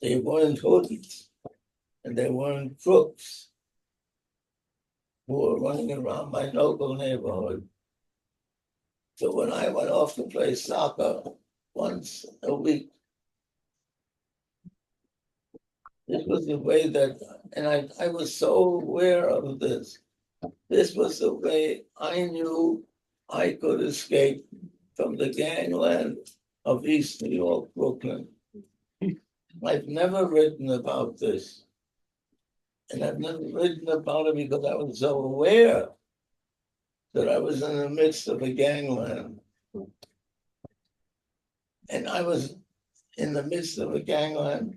They weren't hoods and they weren't crooks who were running around my local neighborhood. So when I went off to play soccer once a week, this was the way that, and I was so aware of this. This was the way I knew I could escape from the gangland of East New York, Brooklyn. I've never written about this. And I've never written about it because I was so aware that I was in the midst of a gangland. And I was in the midst of a gangland.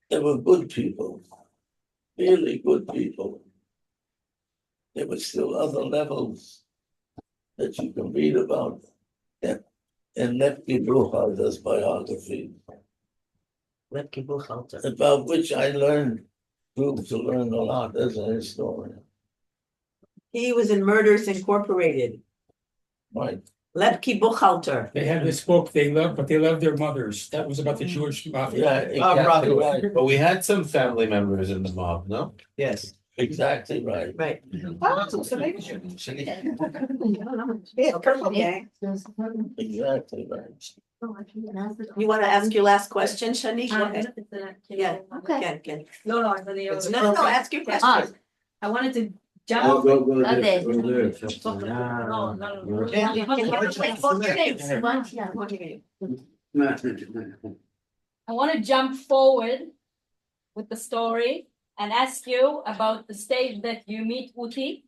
There were good people, really good people. There were still other levels that you can read about in Lepke Bruchhalter's biography. Lepke Buchhalter. About which I grew to learn a lot as a historian. He was in Murders Incorporated, Right. Lepke Buchhalter. They had this book they loved, but they loved their mothers. That was about the Jewish Yeah, mafia. exactly right. But we had some family members in the mob, no? Yes. Exactly right. Right. Yeah, purple gang. Exactly right. You want to ask your last question, Shani? Go ahead. Yeah, Okay. Can. No, no, for the other. No, ask your question. I wanted to Go, jump. go, go Not there, there. go there. No, no. Yeah. I want to jump forward with the story and ask you about the stage that you meet Uti.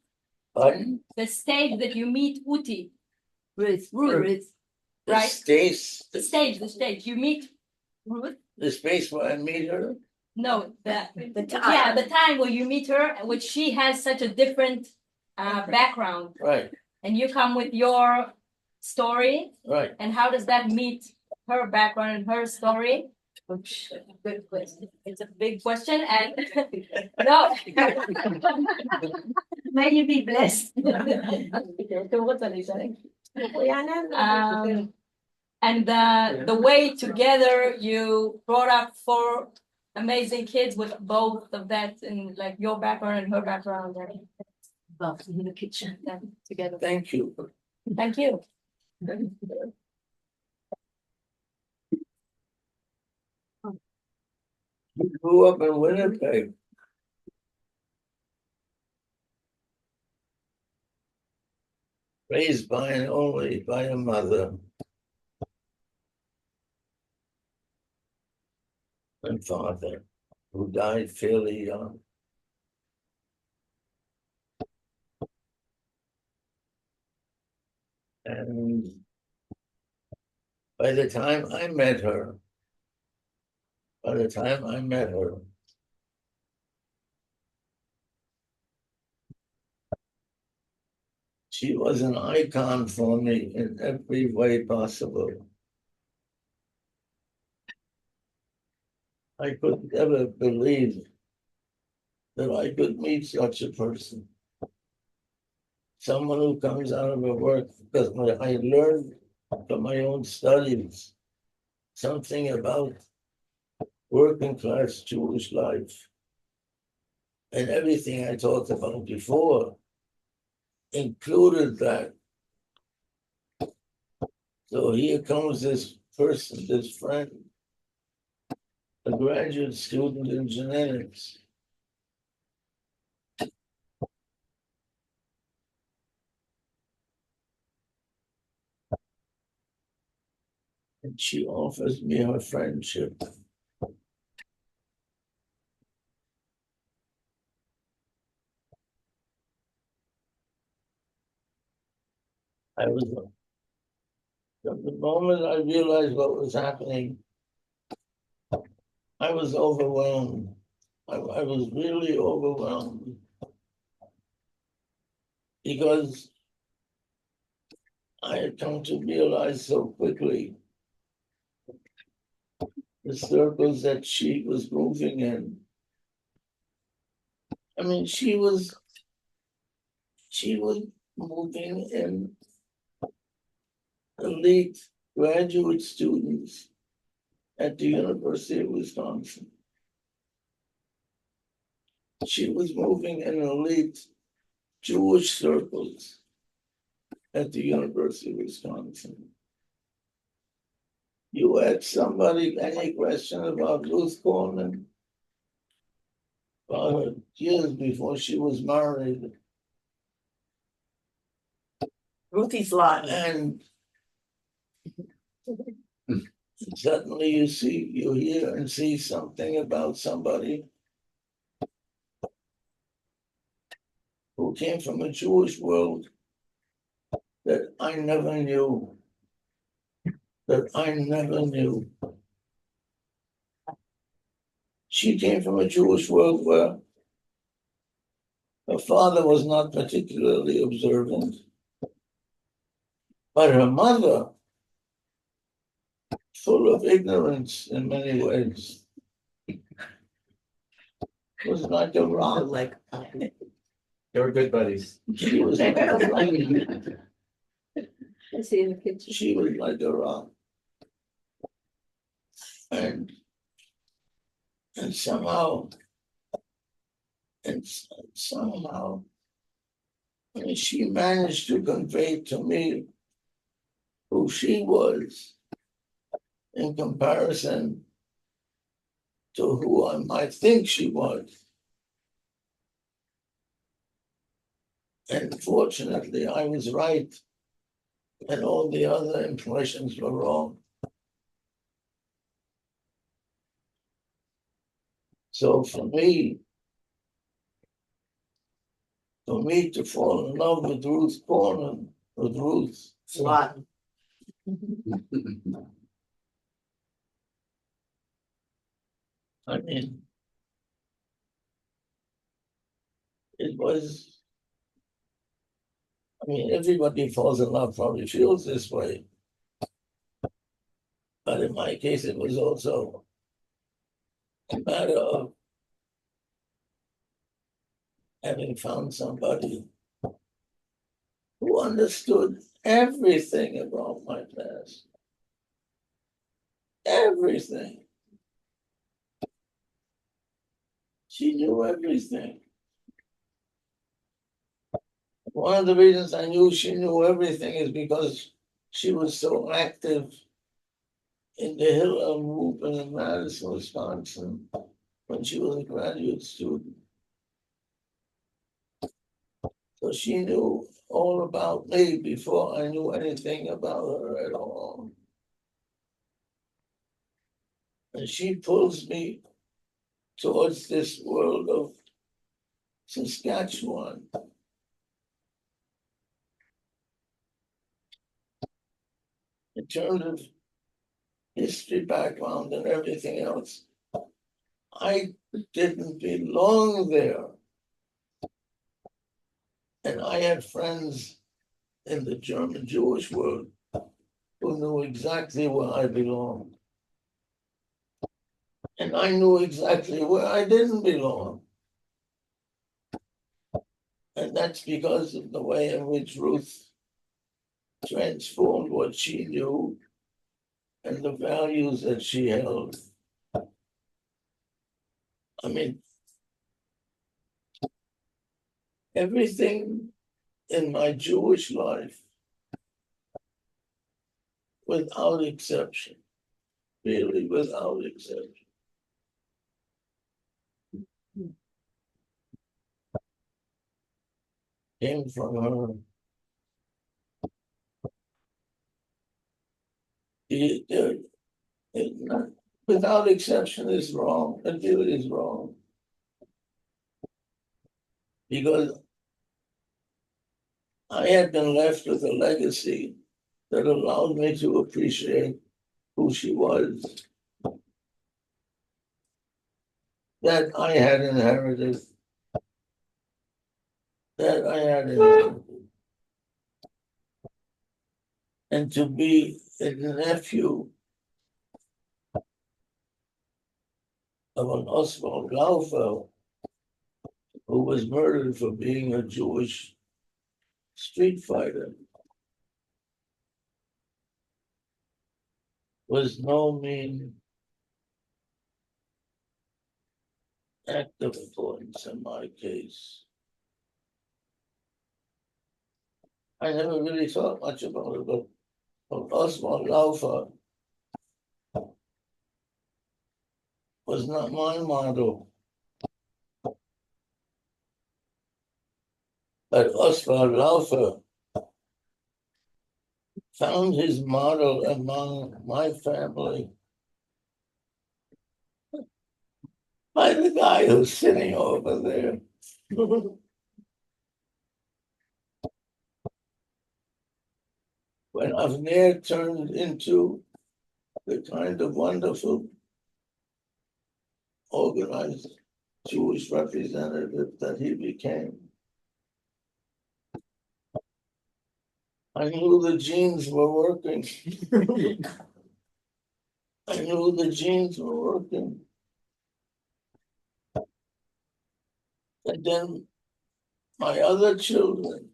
Pardon? The stage that you meet Uti. Ruth. The Right. space, The stage. You meet Ruth. the space where I meet her. No, The time. yeah, the time where you meet her, which she has such a different background, Right, and you come with your story, right. and how does that meet her background and her story? Good question. It's a big question, and no. May you be blessed. And the way together you brought up 4 amazing kids with both of that and like your background and her background and Both in the kitchen. them together. Thank you. Thank you. You grew up in Winnipeg. Raised by and only by a mother. And father, who died fairly young. And By the time I met her, she was an icon for me in every way possible. I could never believe that I could meet such a person. Someone who comes out of her work, because I learned from my own studies something about working class Jewish life. And everything I talked about before included that. So here comes this person, this friend, a graduate student in genetics. And she offers me her friendship. I was, from the moment I realized what was happening, I was overwhelmed. I was really overwhelmed. Because I had come to realize so quickly the circles that she was moving in. I mean, she was moving in elite graduate students at the University of Wisconsin. She was moving in elite Jewish circles at the University of Wisconsin. You ask somebody any question about Ruth Korman, about her years before she was married, Ruthie's lot. and suddenly you hear and see something about somebody who came from a Jewish world that I never knew. She came from a Jewish world where her father was not particularly observant, but her mother, full of ignorance in many ways, was like a rock. They were good buddies. She was like a rock. I see in the kitchen. She was like a rock. And somehow, I mean, she managed to convey to me who she was in comparison to who I might think she was. And fortunately, I was right, and all the other impressions were wrong. So for me to fall in love with Ruth Korman, with Ruth, Lot. I mean, it was, I mean, everybody falls in love probably feels this way. But in my case, it was also a matter of having found somebody who understood everything about my past. Everything. She knew everything. One of the reasons I knew she knew everything is because she was so active in the Hillel movement in Madison, Wisconsin, when she was a graduate student. So she knew all about me before I knew anything about her at all. And she pulls me towards this world of Saskatchewan. In terms of history background and everything else. I didn't belong there. And I had friends in the German Jewish world who knew exactly where I belonged. And I knew exactly where I didn't belong. And that's because of the way in which Ruth transformed what she knew and the values that she held. I mean, everything in my Jewish life, without exception, really without exception, came from her. Without exception is wrong. It really is wrong. Because I had been left with a legacy that allowed me to appreciate who she was, that I had inherited, and to be a nephew of an Oswald Laufer who was murdered for being a Jewish street fighter was no mean act of importance in my case. I never really thought much about it, but Oswald Laufer was not my model. But Oswald Laufer found his model among my family by the guy who's sitting over there. When Avner turned into the kind of wonderful, organized Jewish representative that he became, I knew the genes were working. I knew the genes were working. And then my other children,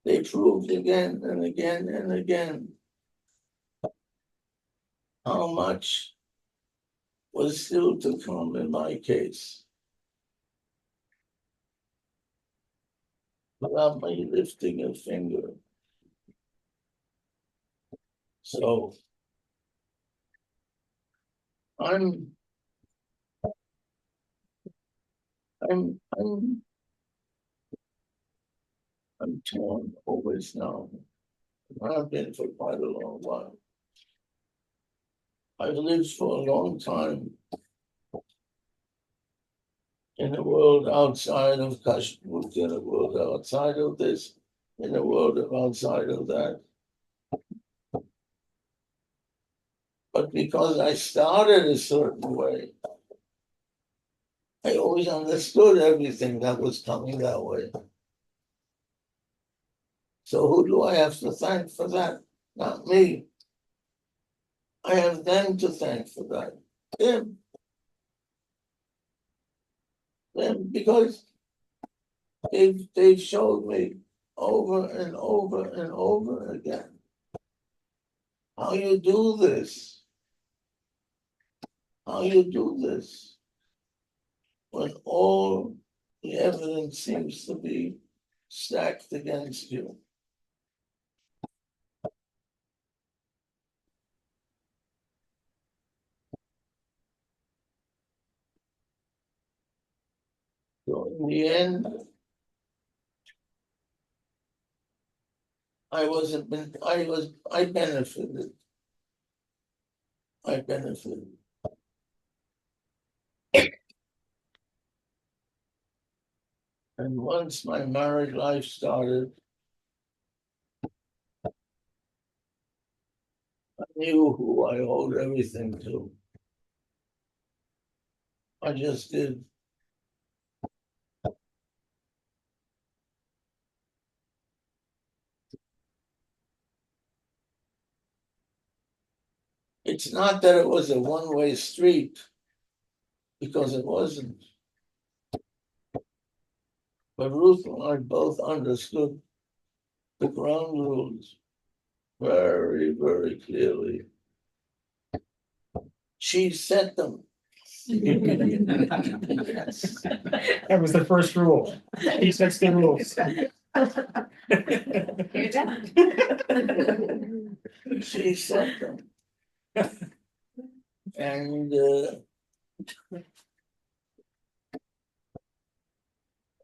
they proved again and again and again how much was still to come in my case. Without me lifting a finger. So I'm torn always now. I've been for quite a long while. I've lived for a long time in a world outside of Kashrut, in a world outside of this, in a world outside of that. But because I started a certain way, I always understood everything that was coming that way. So who do I have to thank for that? Not me. I have them to thank for that. Them. Them, because they've showed me over and over and over again how you do this. How you do this when all the evidence seems to be stacked against you. So in the end, I benefited. I benefited. And once my married life started, I knew who I owed everything to. I just did. It's not that it was a one-way street, because it wasn't. But Ruth and I both understood the ground rules very, very clearly. She set them. That was the first rule. He sets the rules. She set them. And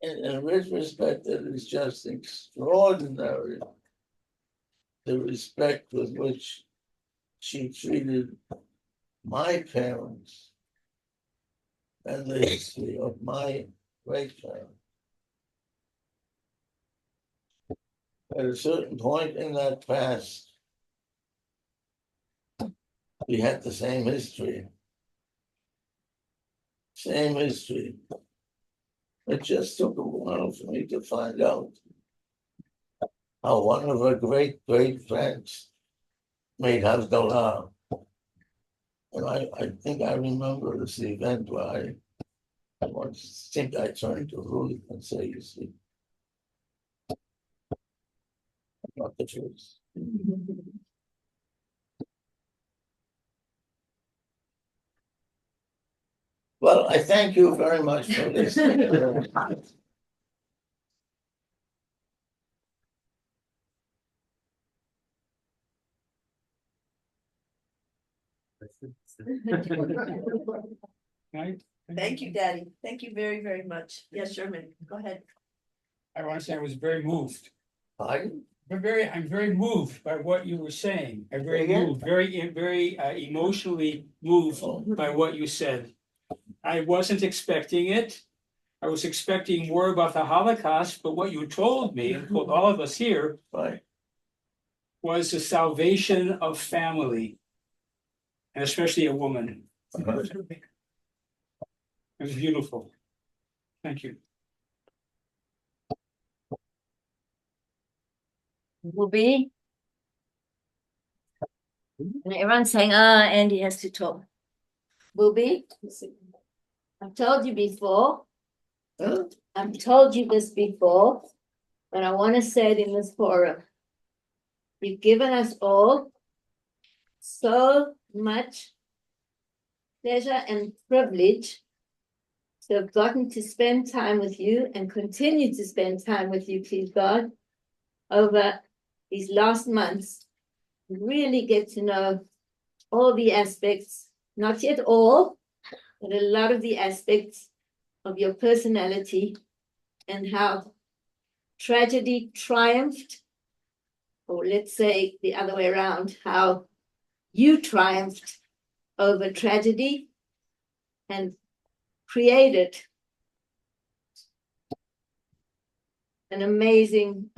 in retrospect, it is just extraordinary the respect with which she treated my parents and the history of my great family. At a certain point in that past, we had the same history. Same history. It just took a while for me to find out how one of her great friends made Havdalah. And I think I remember this event where I think I turned to Ruth and say, you see, not the truth. Well, I thank you very much for listening. Right? Thank you, Daddy. Thank you very, very much. Yes, Sherman, go ahead. I want to say I was very moved. Pardon? I'm very moved by what you were saying. I'm very Again? moved, very emotionally moved by what you said. I wasn't expecting it. I was expecting more about the Holocaust, but what you told me, and told all of us here, Right. was the salvation of family, and especially a woman. It was beautiful. Thank you. Will be. And everyone's saying, Andy has to talk. Will be. I've told you before. I've told you this before, but I want to say it in this forum. You've given us all so much pleasure and privilege to have gotten to spend time with you and continue to spend time with you, please God, over these last months. Really get to know all the aspects, not yet all, but a lot of the aspects of your personality and how tragedy triumphed, or let's say the other way around, how you triumphed over tragedy and created an amazing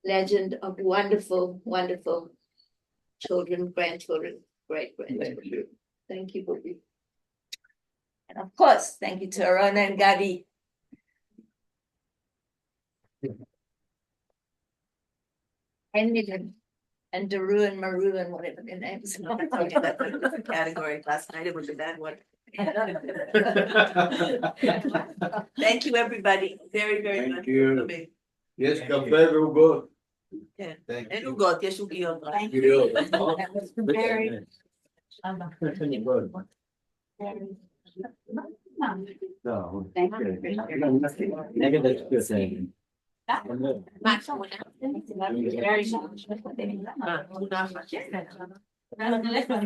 legend of wonderful, wonderful children, grandchildren, great-grandchildren. Thank you, Bobby. And of course, thank you to Arona and Gabi. And Daru and Maru and whatever their names are. Category last night, it was a bad one. Thank you, everybody, very, very much. Thank you. for coming. Yes, café very good. Yeah. Thank And you. who got, yes, who got. Thank you. That was very. Thank you.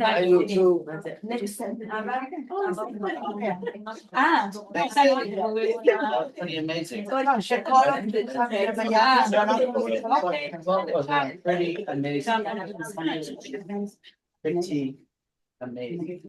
I do too. Pretty amazing. Pretty amazing. Pretty amazing.